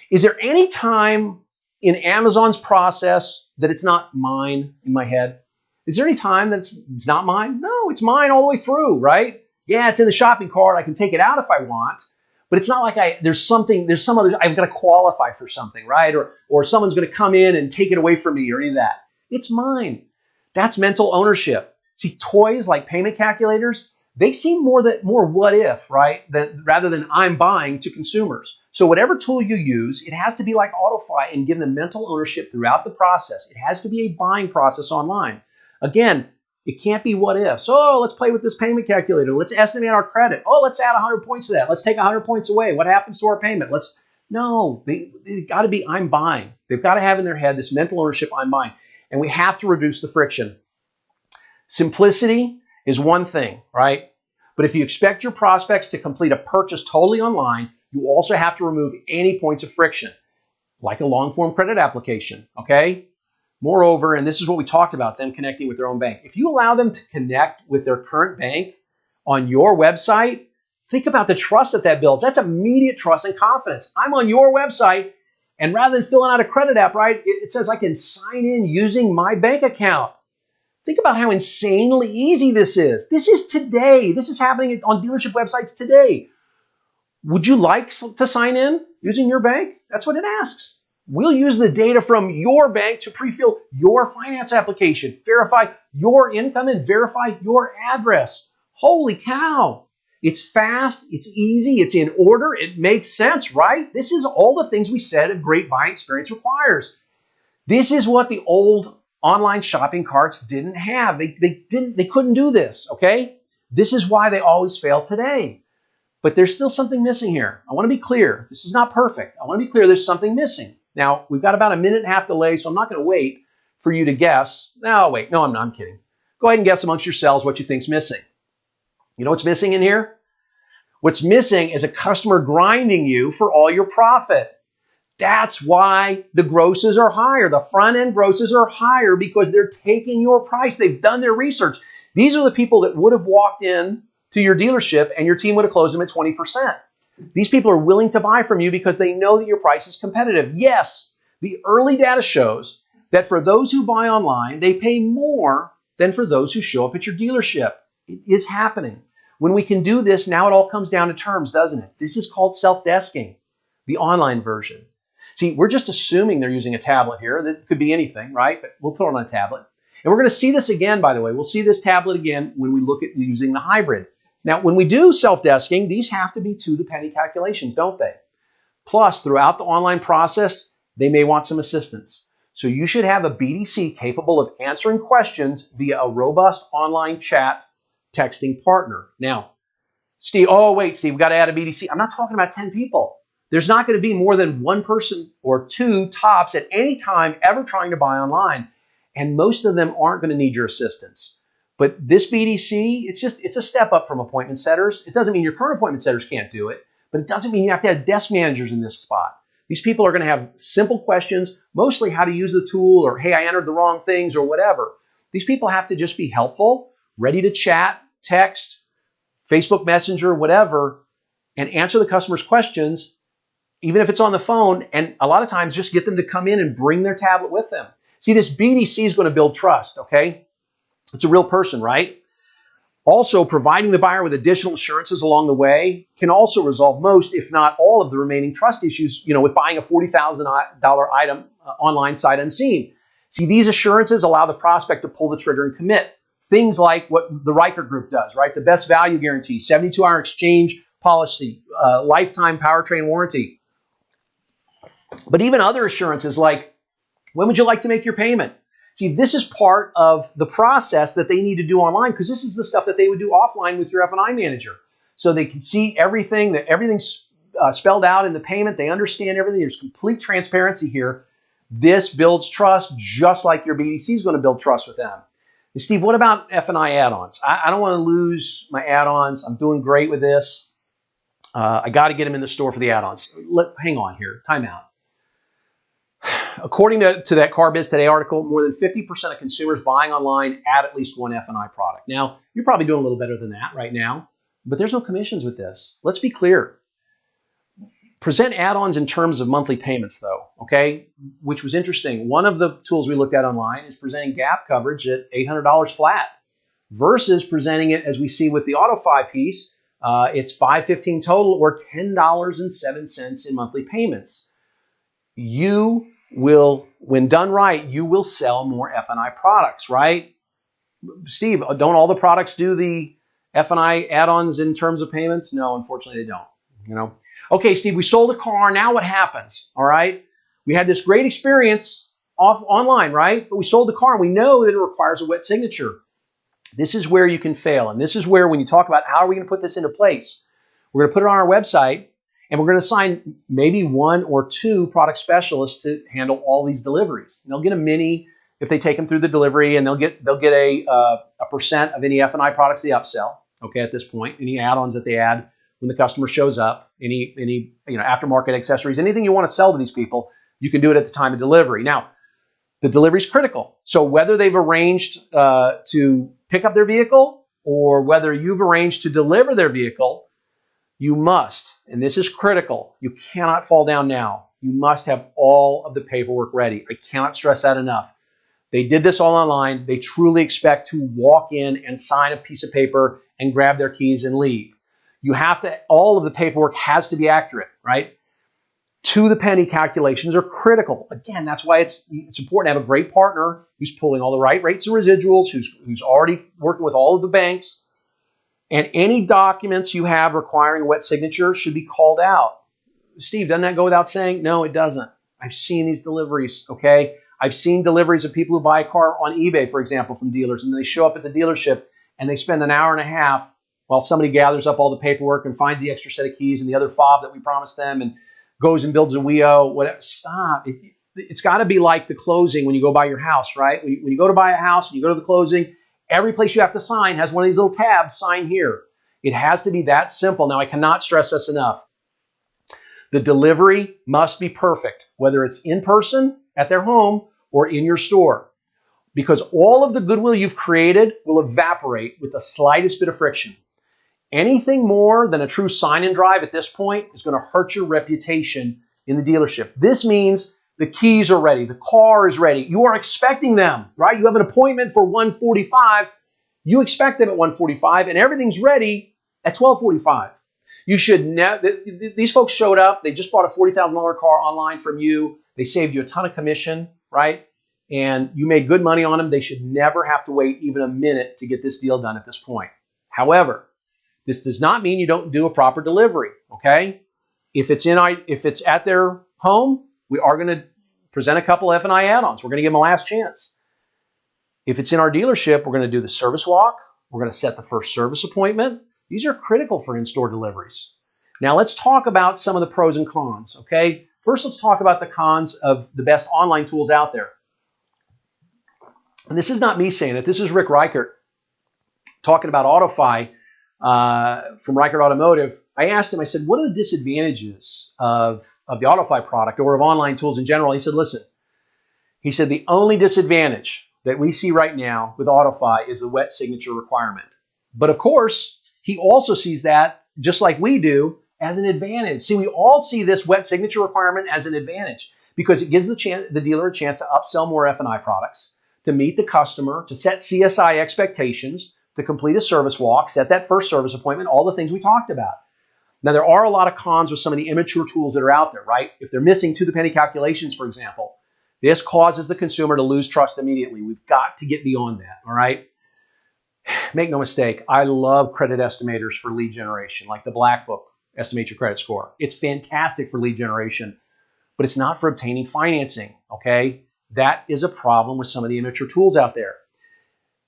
Is there any time in Amazon's process that it's not mine in my head? Is there any time that it's not mine? No, it's mine all the way through, right? Yeah, it's in the shopping cart. I can take it out if I want, but it's not like there's some other, I've got to qualify for something, right? Or someone's going to come in and take it away from me or any of that. It's mine. That's mental ownership. See, toys like payment calculators, they seem more what if, right? Rather than I'm buying to consumers. So whatever tool you use, it has to be like AutoFi and give them mental ownership throughout the process. It has to be a buying process online. Again, it can't be what if. So let's play with this payment calculator. Let's estimate our credit. Oh, let's add 100 points to that. Let's take 100 points away. What happens to our payment? No, they got to be I'm buying. They've got to have in their head this mental ownership I'm buying. And we have to reduce the friction. Simplicity is one thing, right? But if you expect your prospects to complete a purchase totally online, you also have to remove any points of friction, like a long-form credit application, okay? Moreover, and this is what we talked about, them connecting with their own bank. If you allow them to connect with their current bank on your website, think about the trust that that builds. That's immediate trust and confidence. I'm on your website, and rather than filling out a credit app, right, it says I can sign in using my bank account. Think about how insanely easy this is. This is today. This is happening on dealership websites today. Would you like to sign in using your bank? That's what it asks. We'll use the data from your bank to pre-fill your finance application, verify your income, and verify your address. Holy cow. It's fast, it's easy, it's in order, it makes sense, right? This is all the things we said a great buying experience requires. This is what the old online shopping carts didn't have. They couldn't do this, okay? This is why they always fail today. But there's still something missing here. I want to be clear. This is not perfect. I want to be clear there's something missing. Now, we've got about a minute and a half delay, so I'm not going to wait for you to guess. No, wait. No, I'm kidding. Go ahead and guess amongst yourselves what you think's missing. You know what's missing in here? What's missing is a customer grinding you for all your profit. That's why the grosses are higher. The front end grosses are higher because they're taking your price. They've done their research. These are the people that would have walked in to your dealership and your team would have closed them at 20%. These people are willing to buy from you because they know that your price is competitive. Yes, the early data shows that for those who buy online, they pay more than for those who show up at your dealership. It is happening. When we can do this, now it all comes down to terms, doesn't it? This is called self-desking, the online version. See, we're just assuming they're using a tablet here. That could be anything, right? But we'll throw it on a tablet. And we're going to see this again, by the way. We'll see this tablet again when we look at using the hybrid. Now, when we do self-desking, these have to be to the penny calculations, don't they? Plus, throughout the online process, they may want some assistance. So you should have a BDC capable of answering questions via a robust online chat texting partner. Now, Steve, we've got to add a BDC. I'm not talking about 10 people. There's not going to be more than one person or two tops at any time ever trying to buy online. And most of them aren't going to need your assistance. But this BDC, it's a step up from appointment setters. It doesn't mean your current appointment setters can't do it, but it doesn't mean you have to have desk managers in this spot. These people are going to have simple questions, mostly how to use the tool or, hey, I entered the wrong things or whatever. These people have to just be helpful, ready to chat, text, Facebook Messenger, whatever, and answer the customer's questions, even if it's on the phone, and a lot of times just get them to come in and bring their tablet with them. See, this BDC is going to build trust, okay? It's a real person, right? Also, providing the buyer with additional assurances along the way can also resolve most, if not all, of the remaining trust issues, with buying a $40,000 item online sight unseen. See, these assurances allow the prospect to pull the trigger and commit. Things like what the Riker Group does, right? The best value guarantee, 72-hour exchange policy, lifetime powertrain warranty. But even other assurances like, when would you like to make your payment? See, this is part of the process that they need to do online because this is the stuff that they would do offline with your F&I manager. So they can see everything, that everything's spelled out in the payment. They understand everything. There's complete transparency here. This builds trust just like your BDC is going to build trust with them. And Steve, what about F&I add-ons? I don't want to lose my add-ons. I'm doing great with this. I got to get them in the store for the add-ons. Hang on here. Time out. According to that Car Biz Today article, more than 50% of consumers buying online add at least one F&I product. Now, you're probably doing a little better than that right now, but there's no commissions with this. Let's be clear. Present add-ons in terms of monthly payments, though, okay? Which was interesting. One of the tools we looked at online is presenting gap coverage at $800 flat versus presenting it, as we see with the AutoFi piece, it's $515 total or $10.07 in monthly payments. You will, when done right, you will sell more F&I products, right? Steve, don't all the products do the F&I add-ons in terms of payments? No, unfortunately they don't, Okay, Steve, we sold a car. Now what happens? All right. We had this great experience online, right? But we sold the car and we know that it requires a wet signature. This is where you can fail. And this is where, when you talk about how are we going to put this into place, we're going to put it on our website and we're going to assign maybe one or two product specialists to handle all these deliveries. And they'll get a mini if they take them through the delivery, and they'll get a percent of any F&I products they upsell. Okay, at this point, any add-ons that they add when the customer shows up, any aftermarket accessories, anything you want to sell to these people, you can do it at the time of delivery. Now, the delivery is critical. So whether they've arranged to pick up their vehicle or whether you've arranged to deliver their vehicle, you must, and this is critical, you cannot fall down now. You must have all of the paperwork ready. I cannot stress that enough. They did this all online. They truly expect to walk in and sign a piece of paper and grab their keys and leave. You have to, all of the paperwork has to be accurate, right? To the penny calculations are critical. Again, that's why it's important to have a great partner who's pulling all the right rates and residuals, who's already working with all of the banks. And any documents you have requiring a wet signature should be called out. Steve, doesn't that go without saying? No, it doesn't. I've seen these deliveries, okay? I've seen deliveries of people who buy a car on eBay, for example, from dealers, and they show up at the dealership and they spend an hour and a half while somebody gathers up all the paperwork and finds the extra set of keys and the other fob that we promised them and goes and builds a WIO, whatever. Stop. It's got to be like the closing when you go buy your house, right? When you go to buy a house and you go to the closing, every place you have to sign has one of these little tabs, sign here. It has to be that simple. Now, I cannot stress this enough. The delivery must be perfect, whether it's in person at their home or in your store, because all of the goodwill you've created will evaporate with the slightest bit of friction. Anything more than a true sign and drive at this point is going to hurt your reputation in the dealership. This means the keys are ready, the car is ready, you are expecting them, right? You have an appointment for 1:45, you expect them at 1:45, and everything's ready at 12:45. You should these folks showed up, they just bought a $40,000 car online from you, they saved you a ton of commission, right? And you made good money on them. They should never have to wait even a minute to get this deal done at this point. However, this does not mean you don't do a proper delivery, okay? If it's at their home, we are going to present a couple F&I add-ons. We're going to give them a last chance. If it's in our dealership, we're going to do the service walk. We're going to set the first service appointment. These are critical for in-store deliveries. Now let's talk about some of the pros and cons, okay? First, let's talk about the cons of the best online tools out there. And this is not me saying it. This is Rick Reichert talking about AutoFi from Reichert Automotive. I asked him, I said, what are the disadvantages of the AutoFi product or of online tools in general? He said, listen, he said, the only disadvantage that we see right now with AutoFi is the wet signature requirement. But of course, he also sees that, just like we do, as an advantage. See, we all see this wet signature requirement as an advantage because it gives the dealer a chance to upsell more F&I products, to meet the customer, to set CSI expectations, to complete a service walk, set that first service appointment, all the things we talked about. Now, there are a lot of cons with some of the immature tools that are out there, right? If they're missing to-the-penny calculations, for example, this causes the consumer to lose trust immediately. We've got to get beyond that, all right? Make no mistake, I love credit estimators for lead generation, like the Black Book, Estimate Your Credit Score. It's fantastic for lead generation, but it's not for obtaining financing, okay? That is a problem with some of the immature tools out there.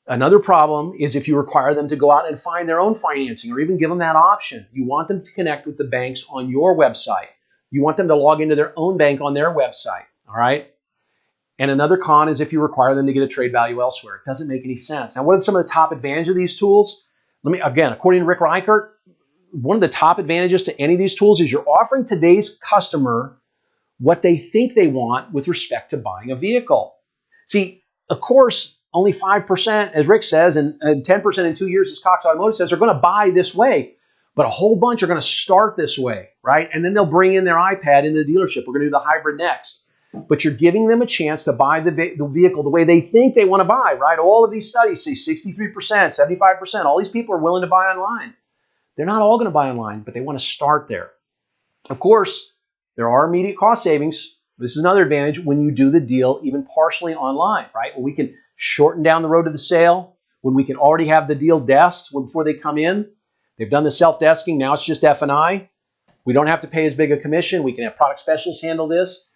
Another problem is if you require them to go out and find their own financing or even give them that option. You want them to connect with the banks on your website. You want them to log into their own bank on their website, all right? And another con is if you require them to get a trade value elsewhere. It doesn't make any sense. Now, what are some of the top advantages of these tools? Again, according to Rick Reichert, one of the top advantages to any of these tools is you're offering today's customer what they think they want with respect to buying a vehicle. See, of course, only 5%, as Rick says, and 10% in 2 years, as Cox Automotive says, are going to buy this way. But a whole bunch are going to start this way, right? And then they'll bring in their iPad into the dealership. We're going to do the hybrid next. But you're giving them a chance to buy the vehicle the way they think they want to buy, right? All of these studies say 63%, 75%. All these people are willing to buy online. They're not all going to buy online, but they want to start there. Of course, there are immediate cost savings. This is another advantage when you do the deal even partially online, right? When we can shorten down the road to the sale, when we can already have the deal desked before they come in. They've done the self-desking. Now it's just F&I. We don't have to pay as big a commission. We can have product specialists handle this.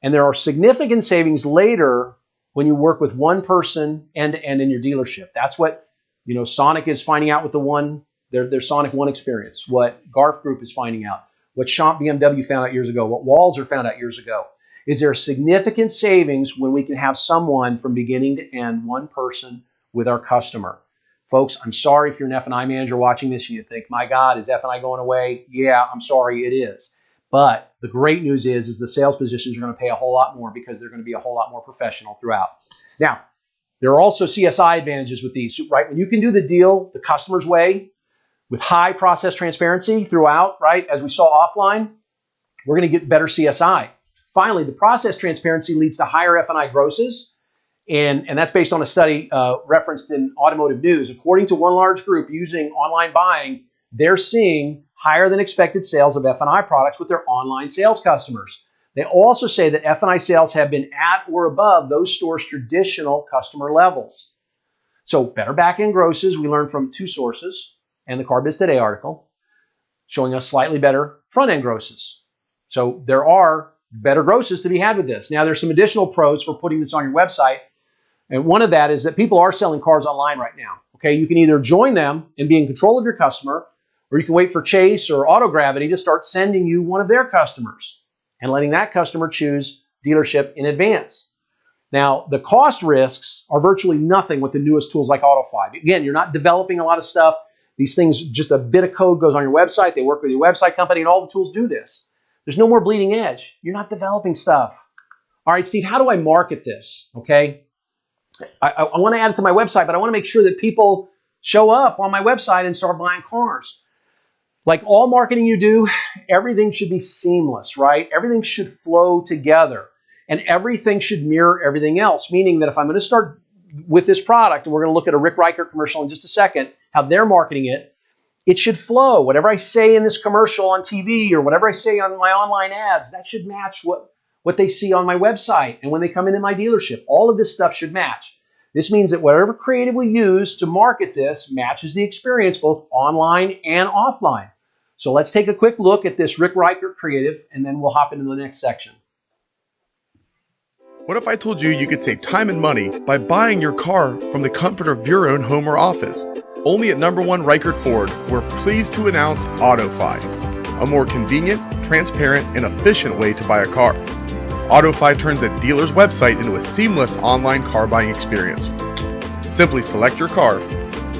And there are significant savings later when you work with one person end-to-end in your dealership. That's what Sonic is finding out with their Sonic One experience, what Garf Group is finding out, what Champ BMW found out years ago, what Walzer found out years ago. Is there a significant savings when we can have someone from beginning to end, one person with our customer? Folks, I'm sorry if you're an F&I manager watching this and you think, my God, is F&I going away? Yeah, I'm sorry, it is. But the great news is the sales positions are going to pay a whole lot more because they're going to be a whole lot more professional throughout. Now, there are also CSI advantages with these, right? When you can do the deal the customer's way with high process transparency throughout, right? As we saw offline, we're going to get better CSI. Finally, the process transparency leads to higher F&I grosses. And that's based on a study referenced in Automotive News. According to one large group using online buying, they're seeing higher than expected sales of F&I products with their online sales customers. They also say that F&I sales have been at or above those stores' traditional customer levels. So better back-end grosses, we learned from two sources and the Car Biz Today article, showing us slightly better front-end grosses. So there are better grosses to be had with this. Now, there's some additional pros for putting this on your website. And one of that is that people are selling cars online right now. Okay, you can either join them and be in control of your customer, or you can wait for Chase or Autogravity to start sending you one of their customers and letting that customer choose dealership in advance. Now, the cost risks are virtually nothing with the newest tools like AutoFi. Again, you're not developing a lot of stuff. These things, just a bit of code goes on your website. They work with your website company, and all the tools do this. There's no more bleeding edge. You're not developing stuff. All right, Steve, how do I market this? Okay. I want to add it to my website, but I want to make sure that people show up on my website and start buying cars. Like all marketing you do, everything should be seamless, right? Everything should flow together, and everything should mirror everything else, meaning that if I'm going to start with this product, and we're going to look at a Rick Reichert commercial in just a second, how they're marketing it, it should flow. Whatever I say in this commercial on TV or whatever I say on my online ads, that should match what they see on my website and when they come into my dealership. All of this stuff should match. This means that whatever creative we use to market this matches the experience both online and offline. So let's take a quick look at this Rick Reichert creative, and then we'll hop into the next section. What if I told you you could save time and money by buying your car from the comfort of your own home or office? Only at number 1 Reichert Ford, we're pleased to announce AutoFi, a more convenient, transparent, and efficient way to buy a car. AutoFi turns a dealer's website into a seamless online car buying experience. Simply select your car,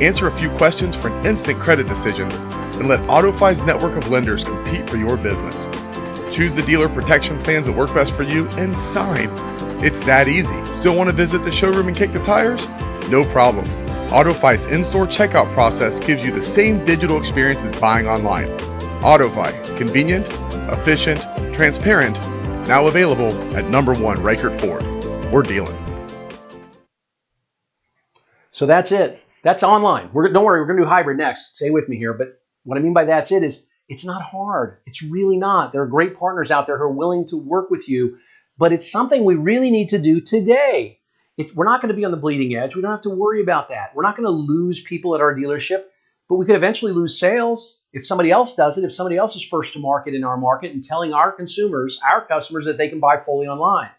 answer a few questions for an instant credit decision, and let AutoFi's network of lenders compete for your business. Choose the dealer protection plans that work best for you and sign. It's that easy. Still want to visit the showroom and kick the tires? No problem. AutoFi's in-store checkout process gives you the same digital experience as buying online. AutoFi, convenient, efficient, transparent, now available at number 1 Reichert Ford. We're dealing. So that's it. That's online. Don't worry, we're going to do hybrid next. Stay with me here. But what I mean by that's it is it's not hard. It's really not. There are great partners out there who are willing to work with you, but it's something we really need to do today. We're not going to be on the bleeding edge. We don't have to worry about that. We're not going to lose people at our dealership, but we could eventually lose sales if somebody else does it, if somebody else is first to market in our market and telling our consumers, our customers, that they can buy fully online.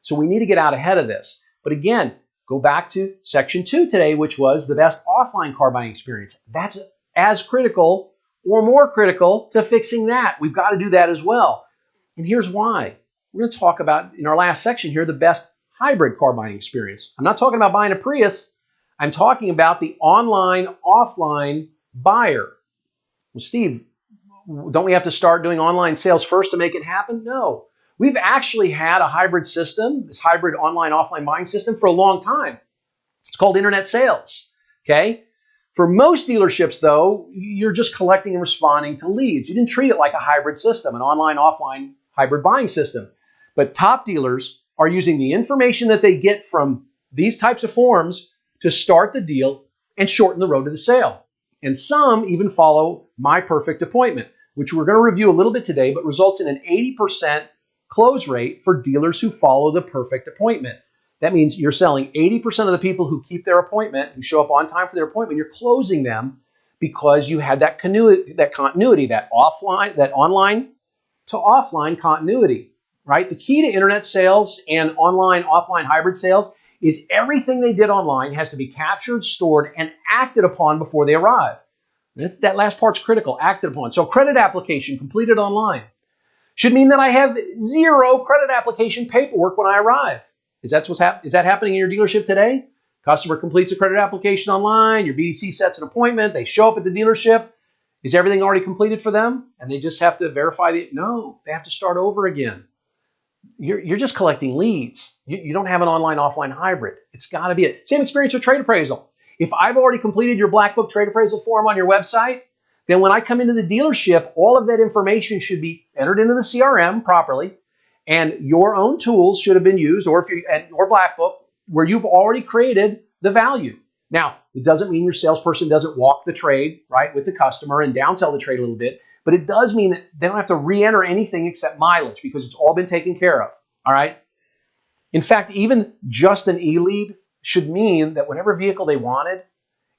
So we need to get out ahead of this. But again, go back to section 2 today, which was the best offline car buying experience. That's as critical or more critical to fixing that. We've got to do that as well. And here's why. We're going to talk about, in our last section here, the best hybrid car buying experience. I'm not talking about buying a Prius. I'm talking about the online-offline buyer. Well, Steve, don't we have to start doing online sales first to make it happen? No. We've actually had a hybrid system, this hybrid online-offline buying system, for a long time. It's called internet sales. Okay? For most dealerships, though, you're just collecting and responding to leads. You didn't treat it like a hybrid system, an online-offline hybrid buying system. But top dealers are using the information that they get from these types of forms to start the deal and shorten the road to the sale. And some even follow My Perfect Appointment, which we're going to review a little bit today, but results in an 80% close rate for dealers who follow the perfect appointment. That means you're selling 80% of the people who keep their appointment, who show up on time for their appointment, you're closing them because you had that continuity, that online to offline continuity, right? The key to internet sales and online-offline hybrid sales is everything they did online has to be captured, stored, and acted upon before they arrive. That last part's critical, acted upon. So credit application completed online. Should mean that I have zero credit application paperwork when I arrive. Is that happening in your dealership today? Customer completes a credit application online, your BDC sets an appointment, they show up at the dealership. Is everything already completed for them? And they just have to verify no, they have to start over again. You're just collecting leads. You don't have an online-offline hybrid. It's got to be it. Same experience with trade appraisal. If I've already completed your Black Book trade appraisal form on your website, then when I come into the dealership, all of that information should be entered into the CRM properly, and your own tools should have been used, or Black Book, where you've already created the value. Now, it doesn't mean your salesperson doesn't walk the trade, right, with the customer and downsell the trade a little bit, but it does mean that they don't have to re-enter anything except mileage because it's all been taken care of, all right? In fact, even just an e-lead should mean that whatever vehicle they wanted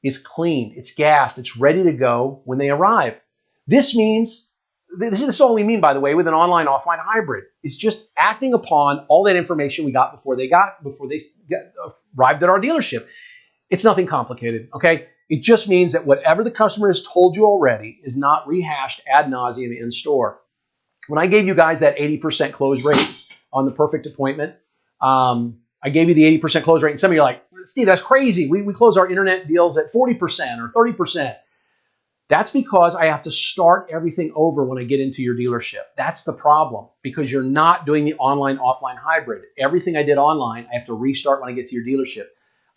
is clean, it's gassed, it's ready to go when they arrive. This is all we mean, by the way, with an online-offline hybrid. It's just acting upon all that information we got before they arrived at our dealership. It's nothing complicated, okay? It just means that whatever the customer has told you already is not rehashed ad nauseum in store. When I gave you guys that 80% close rate on the perfect appointment, I gave you the 80% close rate, and some of you are like, Steve, that's crazy. We close our internet deals at 40% or 30%. That's because I have to start everything over when I get into your dealership. That's the problem, because you're not doing the online-offline hybrid. Everything I did online, I have to restart when I get to your dealership.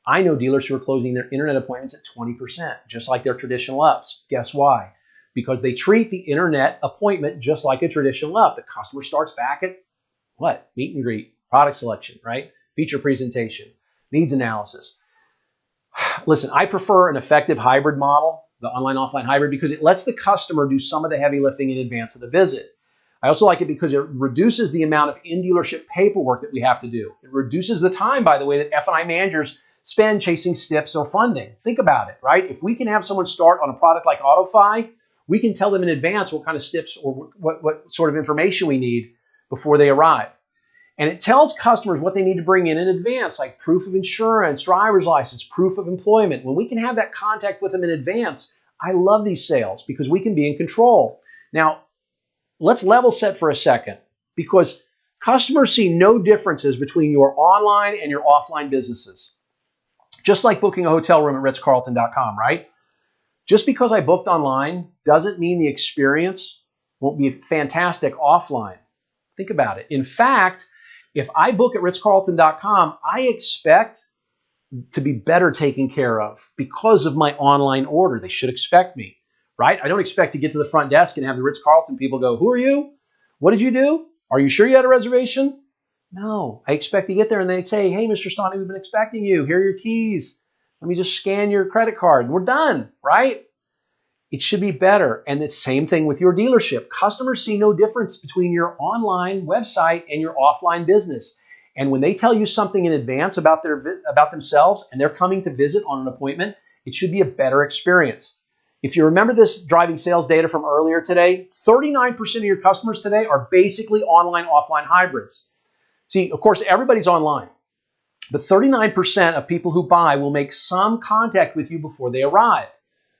I know dealers who are closing their internet appointments at 20%, just like their traditional ups. Guess why? Because they treat the internet appointment just like a traditional up. The customer starts back at what? Meet and greet, product selection, right? Feature presentation, needs analysis. Listen, I prefer an effective hybrid model, the online-offline hybrid, because it lets the customer do some of the heavy lifting in advance of the visit. I also like it because it reduces the amount of in-dealership paperwork that we have to do. It reduces the time, by the way, that F&I managers spend chasing STIPs or funding. Think about it, right? If we can have someone start on a product like AutoFi, we can tell them in advance what kind of STIPs or what sort of information we need before they arrive. And it tells customers what they need to bring in advance, like proof of insurance, driver's license, proof of employment. When we can have that contact with them in advance, I love these sales because we can be in control. Now, let's level set for a second, because customers see no differences between your online and your offline businesses. Just like booking a hotel room at ritzcarlton.com, right? Just because I booked online doesn't mean the experience won't be fantastic offline. Think about it. In fact, if I book at ritzcarlton.com, I expect to be better taken care of because of my online order. They should expect me, right? I don't expect to get to the front desk and have the Ritz-Carlton people go, "Who are you? What did you do? Are you sure you had a reservation?" No, I expect to get there and they'd say, "Hey, Mr. Staunton, we've been expecting you. Here are your keys. Let me just scan your credit card." And we're done, right? It should be better. And it's the same thing with your dealership. Customers see no difference between your online website and your offline business. And when they tell you something in advance about themselves and they're coming to visit on an appointment, it should be a better experience. If you remember this driving sales data from earlier today, 39% of your customers today are basically online-offline hybrids. See, of course, everybody's online, but 39% of people who buy will make some contact with you before they arrive.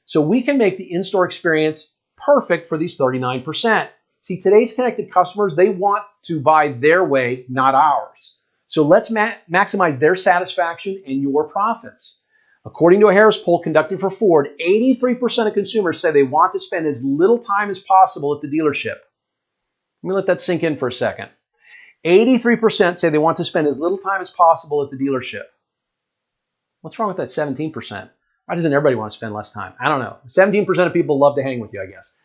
So we can make the in-store experience perfect for these 39%. See, today's connected customers, they want to buy their way, not ours. So let's maximize their satisfaction and your profits. According to a Harris poll conducted for Ford, 83% of consumers say they want to spend as little time as possible at the dealership. Let me let that sink in for a second. 83% say they want to spend as little time as possible at the dealership. What's wrong with that 17%? Why doesn't everybody want to spend less time? I don't know. 17% of people love to hang with you, I guess.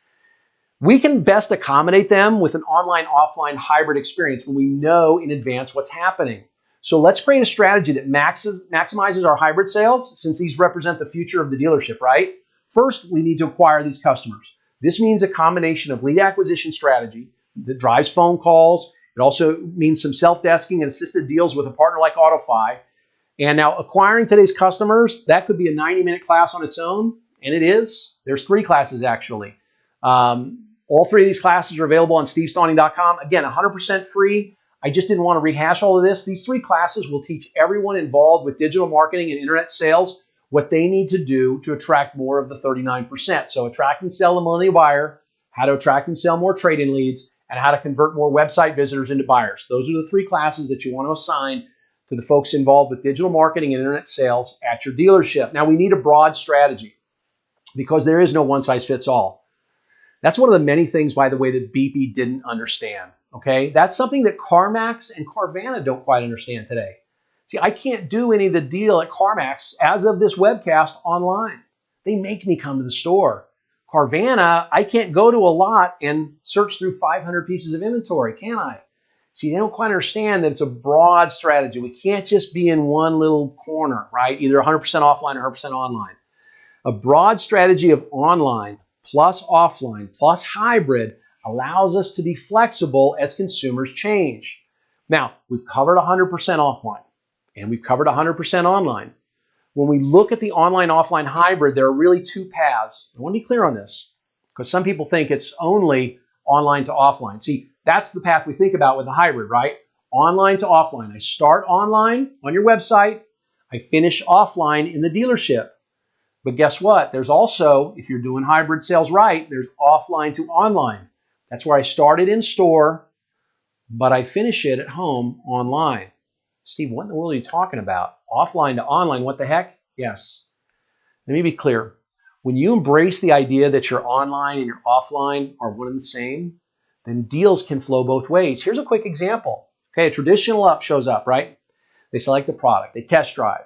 We can best accommodate them with an online-offline hybrid experience when we know in advance what's happening. So let's create a strategy that maximizes our hybrid sales, since these represent the future of the dealership, right? First, we need to acquire these customers. This means a combination of lead acquisition strategy that drives phone calls. It also means some self-desking and assisted deals with a partner like AutoFi. And now acquiring today's customers, that could be a 90-minute class on its own, and it is. There's 3 classes actually. All 3 of these classes are available on stevestaunting.com. Again, 100% free. I just didn't want to rehash all of this. These 3 classes will teach everyone involved with digital marketing and internet sales what they need to do to attract more of the 39%. So attract and sell a millennial buyer, how to attract and sell more trade-in leads, and how to convert more website visitors into buyers. Those are the 3 classes that you want to assign to the folks involved with digital marketing and internet sales at your dealership. Now, we need a broad strategy because there is no one-size-fits-all. That's one of the many things, by the way, that BP didn't understand. Okay, that's something that CarMax and Carvana don't quite understand today. See, I can't do any of the deal at CarMax as of this webcast online. They make me come to the store. Carvana, I can't go to a lot and search through 500 pieces of inventory, can I? See, they don't quite understand that it's a broad strategy. We can't just be in one little corner, right? Either 100% offline or 100% online. A broad strategy of online plus offline plus hybrid allows us to be flexible as consumers change. Now, we've covered 100% offline and we've covered 100% online. When we look at the online-offline hybrid, there are really 2 paths. I want to be clear on this because some people think it's only online to offline. See, that's the path we think about with the hybrid, right? Online to offline. I start online on your website. I finish offline in the dealership. But guess what? There's also, if you're doing hybrid sales right, there's offline to online. That's where I started in store, but I finish it at home online. Steve, what in the world are you talking about? Offline to online, what the heck? Yes. Let me be clear. When you embrace the idea that your online and your offline are one and the same, then deals can flow both ways. Here's a quick example. Okay, a traditional up shows up, right? They select the product, they test drive,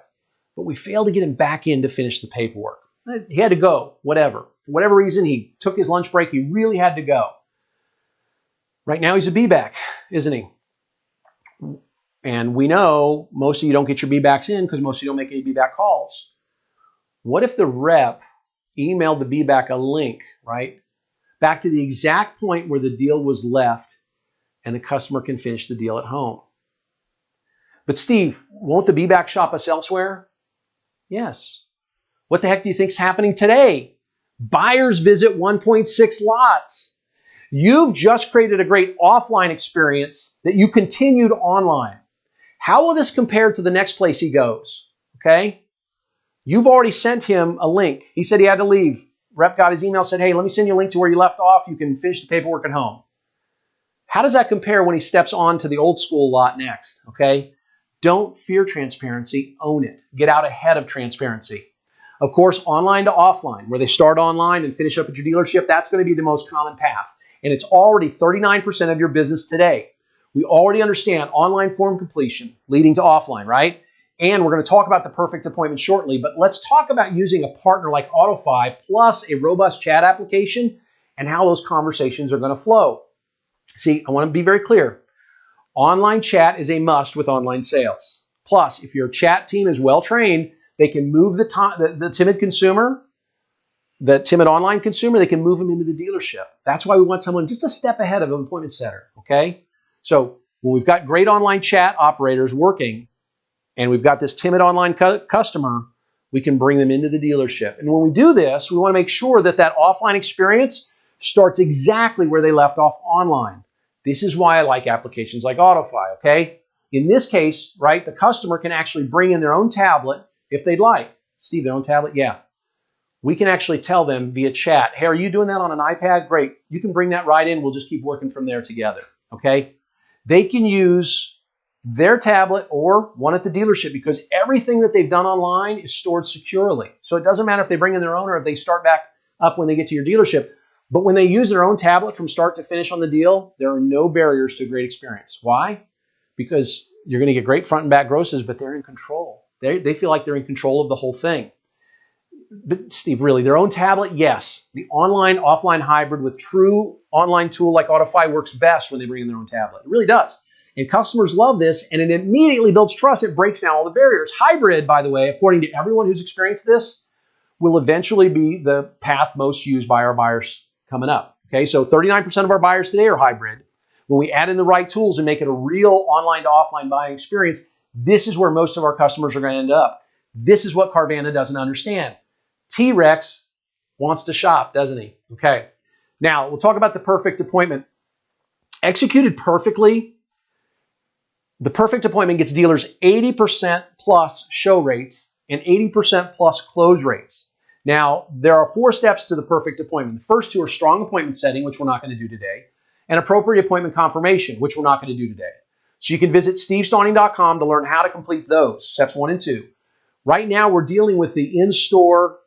but we fail to get him back in to finish the paperwork. He had to go, whatever. For whatever reason, he took his lunch break, he really had to go. Right now he's a be-back, isn't he? And we know most of you don't get your be-backs in because most of you don't make any be-back calls. What if the rep emailed the be-back a link, right, back to the exact point where the deal was left and the customer can finish the deal at home? But Steve, won't the be-back shop us elsewhere? Yes. What the heck do you think is happening today? Buyers visit 1.6 lots. You've just created a great offline experience that you continued online. How will this compare to the next place he goes? Okay? You've already sent him a link. He said he had to leave. Rep got his email, said, hey, let me send you a link to where you left off. You can finish the paperwork at home. How does that compare when he steps on to the old school lot next? Okay? Don't fear transparency. Own it. Get out ahead of transparency. Of course, online to offline, where they start online and finish up at your dealership, that's going to be the most common path. And it's already 39% of your business today. We already understand online form completion leading to offline, right? And we're going to talk about the perfect appointment shortly, but let's talk about using a partner like AutoFi plus a robust chat application and how those conversations are going to flow. See, I want to be very clear. Online chat is a must with online sales. Plus, if your chat team is well trained, they can move the timid consumer, the timid online consumer, they can move them into the dealership. That's why we want someone just a step ahead of an appointment setter, okay? So when we've got great online chat operators working and we've got this timid online customer, we can bring them into the dealership. And when we do this, we want to make sure that that offline experience starts exactly where they left off online. This is why I like applications like AutoFi, okay? In this case, right, the customer can actually bring in their own tablet if they'd like. Steve, their own tablet? Yeah. We can actually tell them via chat, hey, are you doing that on an iPad? Great. You can bring that right in. We'll just keep working from there together, okay? They can use their tablet or one at the dealership because everything that they've done online is stored securely. So it doesn't matter if they bring in their own or if they start back up when they get to your dealership. But when they use their own tablet from start to finish on the deal, there are no barriers to a great experience. Why? Because you're going to get great front and back grosses, but they're in control. They feel like they're in control of the whole thing. But Steve, really, their own tablet? Yes. The online-offline hybrid with true online tool like AutoFi works best when they bring in their own tablet. It really does. And customers love this, and it immediately builds trust. It breaks down all the barriers. Hybrid, by the way, according to everyone who's experienced this, will eventually be the path most used by our buyers coming up. Okay, so 39% of our buyers today are hybrid. When we add in the right tools and make it a real online to offline buying experience, this is where most of our customers are going to end up. This is what Carvana doesn't understand. T-Rex wants to shop, doesn't he? Okay. Now, we'll talk about the perfect appointment. Executed perfectly, the perfect appointment gets dealers 80% plus show rates and 80% plus close rates. Now, there are 4 steps to the perfect appointment. The first 2 are strong appointment setting, which we're not going to do today. and appropriate appointment confirmation, which we're not going to do today. So you can visit stevestawning.com to learn how to complete those, steps 1 and 2. Right now, we're dealing with the in-store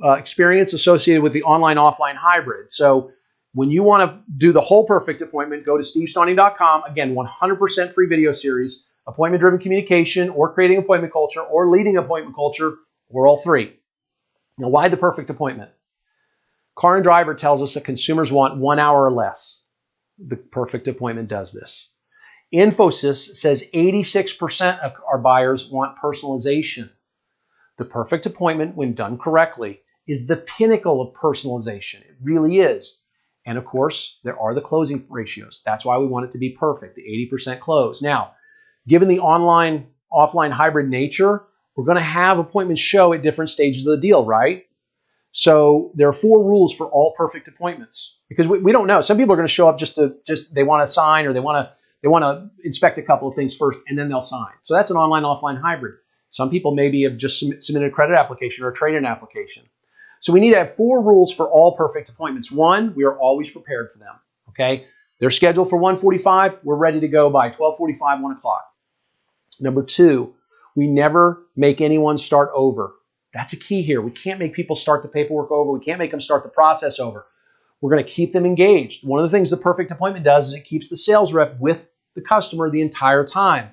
experience associated with the online-offline hybrid. So when you want to do the whole perfect appointment, go to stevestawning.com. Again, 100% free video series, appointment-driven communication, or creating appointment culture, or leading appointment culture, or all three. Now, why the perfect appointment? Car and Driver tells us that consumers want 1 hour or less. The perfect appointment does this. Infosys says 86% of our buyers want personalization. The perfect appointment, when done correctly, is the pinnacle of personalization. It really is. And of course, there are the closing ratios. That's why we want it to be perfect, the 80% close. Now, given the online-offline hybrid nature, we're going to have appointments show at different stages of the deal, right? So there are 4 rules for all perfect appointments because we don't know. Some people are going to show up just they want to sign or they want to inspect a couple of things first and then they'll sign. So that's an online-offline hybrid. Some people maybe have just submitted a credit application or a trade-in application. So we need to have 4 rules for all perfect appointments. 1, we are always prepared for them. Okay, they're scheduled for 1:45. We're ready to go by 12:45, 1 o'clock. Number 2, we never make anyone start over. That's a key here. We can't make people start the paperwork over. We can't make them start the process over. We're going to keep them engaged. One of the things the perfect appointment does is it keeps the sales rep with the customer the entire time.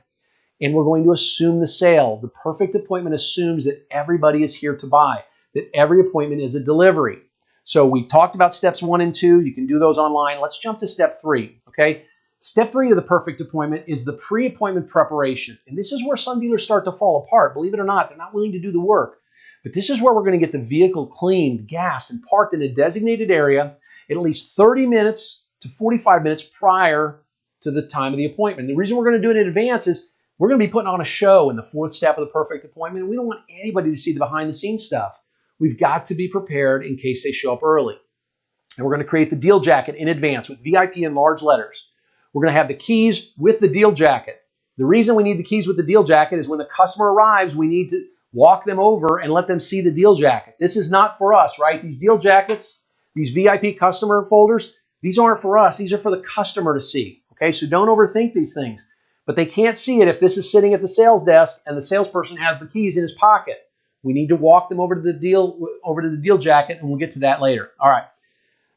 And we're going to assume the sale. The perfect appointment assumes that everybody is here to buy, that every appointment is a delivery. So we talked about steps 1 and 2. You can do those online. Let's jump to step 3, okay? Step 3 of the perfect appointment is the pre-appointment preparation. And this is where some dealers start to fall apart. Believe it or not, they're not willing to do the work. But this is where we're going to get the vehicle cleaned, gassed, and parked in a designated area at least 30 minutes to 45 minutes prior to the time of the appointment. The reason we're going to do it in advance is we're going to be putting on a show in the 4th step of the perfect appointment. We don't want anybody to see the behind-the-scenes stuff. We've got to be prepared in case they show up early. And we're going to create the deal jacket in advance with VIP in large letters. We're going to have the keys with the deal jacket. The reason we need the keys with the deal jacket is when the customer arrives, we need to walk them over and let them see the deal jacket. This is not for us, right? These deal jackets, these VIP customer folders, these aren't for us. These are for the customer to see. Okay, so don't overthink these things. But they can't see it if this is sitting at the sales desk and the salesperson has the keys in his pocket. We need to walk them over to the deal jacket, and we'll get to that later. All right.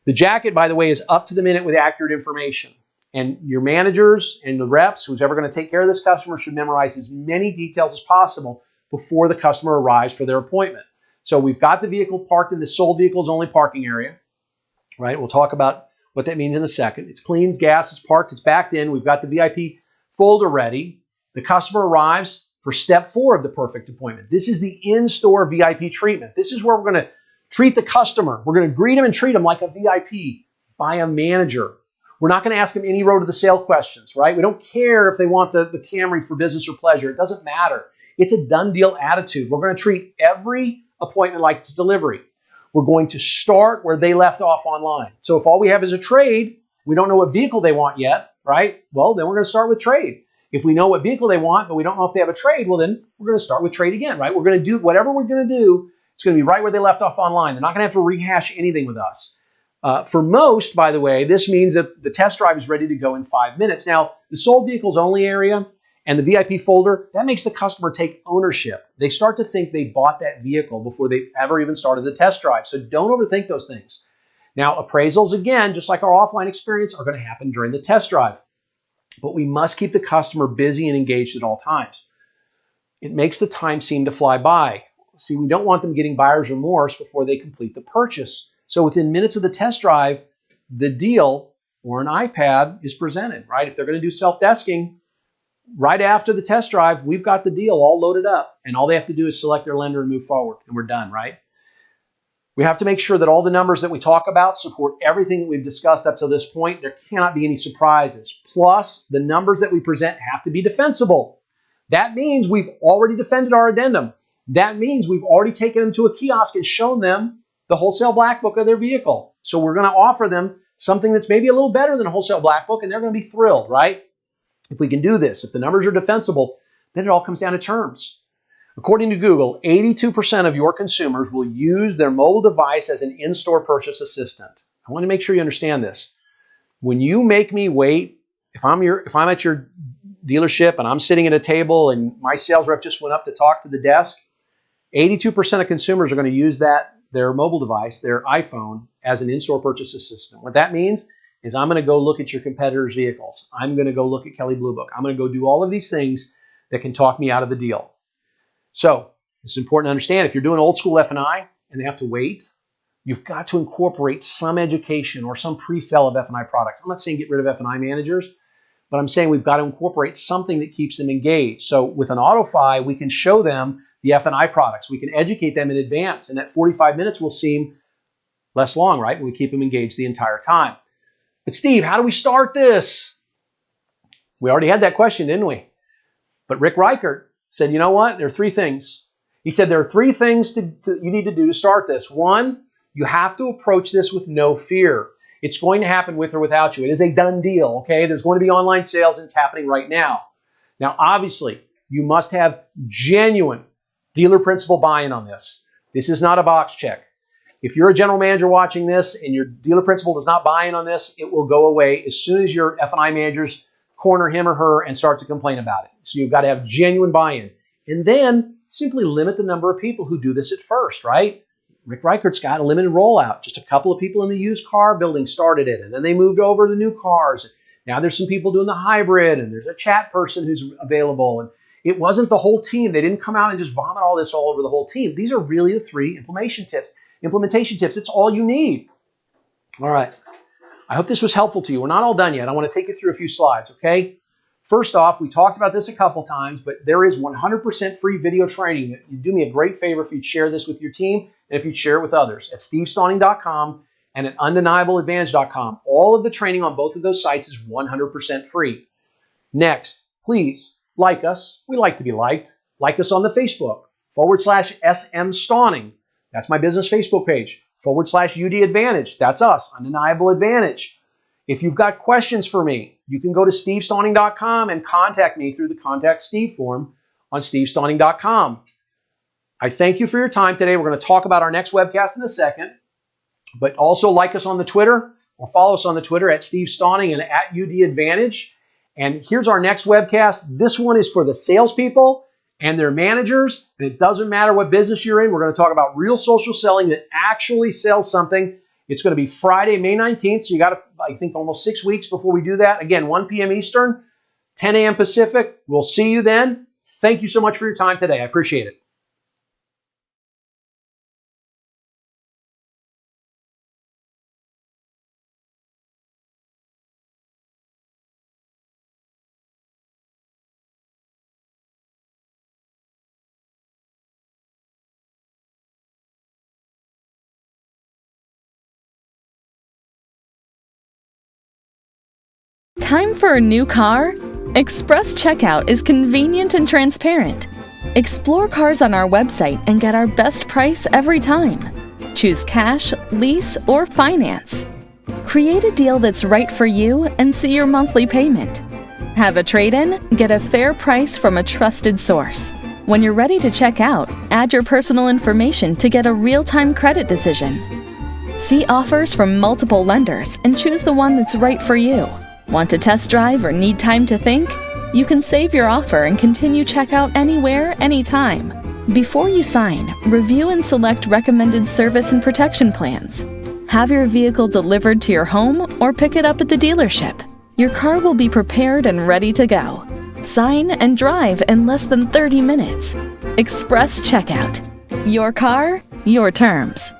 The jacket, by the way, is up to the minute with accurate information. And your managers and the reps, who's ever going to take care of this customer, should memorize as many details as possible before the customer arrives for their appointment. So we've got the vehicle parked in the sold vehicles only parking area, right? We'll talk about what that means in a second. It's clean, it's gas, it's parked, it's backed in. We've got the VIP folder ready. The customer arrives for step 4 of the perfect appointment. This is the in-store VIP treatment. This is where we're going to treat the customer. We're going to greet him and treat him like a VIP by a manager. We're not going to ask them any road to the sale questions, right? We don't care if they want the Camry for business or pleasure. It doesn't matter. It's a done deal attitude. We're going to treat every appointment like it's a delivery. We're going to start where they left off online. So if all we have is a trade, we don't know what vehicle they want yet, right? Well, then we're going to start with trade. If we know what vehicle they want, but we don't know if they have a trade, well, then we're going to start with trade again, right? We're going to do whatever we're going to do. It's going to be right where they left off online. They're not going to have to rehash anything with us. For most, by the way, this means that the test drive is ready to go in 5 minutes. Now, the sold vehicles only area and the VIP folder, that makes the customer take ownership. They start to think they bought that vehicle before they ever even started the test drive. So don't overthink those things. Now, appraisals, again, just like our offline experience, are going to happen during the test drive. But we must keep the customer busy and engaged at all times. It makes the time seem to fly by. See, we don't want them getting buyer's remorse before they complete the purchase. So within minutes of the test drive, the deal or an iPad is presented, right? If they're going to do self-desking, right after the test drive, we've got the deal all loaded up. And all they have to do is select their lender and move forward. And we're done, right? We have to make sure that all the numbers that we talk about support everything that we've discussed up to this point. There cannot be any surprises. Plus, the numbers that we present have to be defensible. That means we've already defended our addendum. That means we've already taken them to a kiosk and shown them the wholesale black book of their vehicle. So we're going to offer them something that's maybe a little better than a wholesale black book, and they're going to be thrilled, right? If we can do this, if the numbers are defensible, then it all comes down to terms. According to Google, 82% of your consumers will use their mobile device as an in-store purchase assistant. I want to make sure you understand this. When you make me wait, if I'm at your dealership and I'm sitting at a table and my sales rep just went up to talk to the desk, 82% of consumers are going to use their mobile device, their iPhone, as an in-store purchase assistant. What that means is I'm going to go look at your competitors' vehicles. I'm going to go look at Kelley Blue Book. I'm going to go do all of these things that can talk me out of the deal. So it's important to understand if you're doing old school F&I and they have to wait, you've got to incorporate some education or some pre-sale of F&I products. I'm not saying get rid of F&I managers, but I'm saying we've got to incorporate something that keeps them engaged. So with an AutoFi, we can show them the F&I products. We can educate them in advance, and that 45 minutes will seem less long, right? When we keep them engaged the entire time. But Steve, how do we start this? We already had that question, didn't we? But Rick Reichert said, you know what? There are three things. He said there are three things you need to do to start this. One, you have to approach this with no fear. It's going to happen with or without you. It is a done deal, okay? There's going to be online sales, and it's happening right now. Now, obviously, you must have genuine dealer principal buy-in on this. This is not a box check. If you're a general manager watching this and your dealer principal does not buy in on this, it will go away as soon as your F&I managers corner him or her and start to complain about it. So you've got to have genuine buy-in. And then simply limit the number of people who do this at first, right? Rick Reichert's got a limited rollout. Just a couple of people in the used car building started it, and then they moved over to new cars. Now there's some people doing the hybrid, and there's a chat person who's available. And it wasn't the whole team. They didn't come out and just vomit all this all over the whole team. These are really the three implementation tips. It's all you need. All right. I hope this was helpful to you. We're not all done yet. I want to take you through a few slides, okay? First off, we talked about this a couple times, but there is 100% free video training. You'd do me a great favor if you'd share this with your team and if you'd share it with others at stevestawning.com and at undeniableadvantage.com. All of the training on both of those sites is 100% free. Next, please like us. We like to be liked. Like us on the Facebook /SM Stawning. That's my business Facebook page. /UD Advantage. That's us, Undeniable Advantage. If you've got questions for me, you can go to stevestawning.com and contact me through the Contact Steve form on stevestawning.com. I thank you for your time today. We're going to talk about our next webcast in a second, but also like us on the Twitter or follow us on the Twitter at Steve Stawning and at UD Advantage. And here's our next webcast. This one is for the salespeople and their managers, and it doesn't matter what business you're in. We're going to talk about real social selling that actually sells something. It's going to be Friday, May 19th, so you got, I think, almost 6 weeks before we do that. Again, 1 p.m. Eastern, 10 a.m. Pacific. We'll see you then. Thank you so much for your time today. I appreciate it. Time for a new car? Express Checkout is convenient and transparent. Explore cars on our website and get our best price every time. Choose cash, lease, or finance. Create a deal that's right for you and see your monthly payment. Have a trade-in? Get a fair price from a trusted source. When you're ready to check out, add your personal information to get a real-time credit decision. See offers from multiple lenders and choose the one that's right for you. Want to test drive or need time to think? You can save your offer and continue checkout anywhere, anytime. Before you sign, review and select recommended service and protection plans. Have your vehicle delivered to your home or pick it up at the dealership. Your car will be prepared and ready to go. Sign and drive in less than 30 minutes. Express Checkout. Your car, your terms.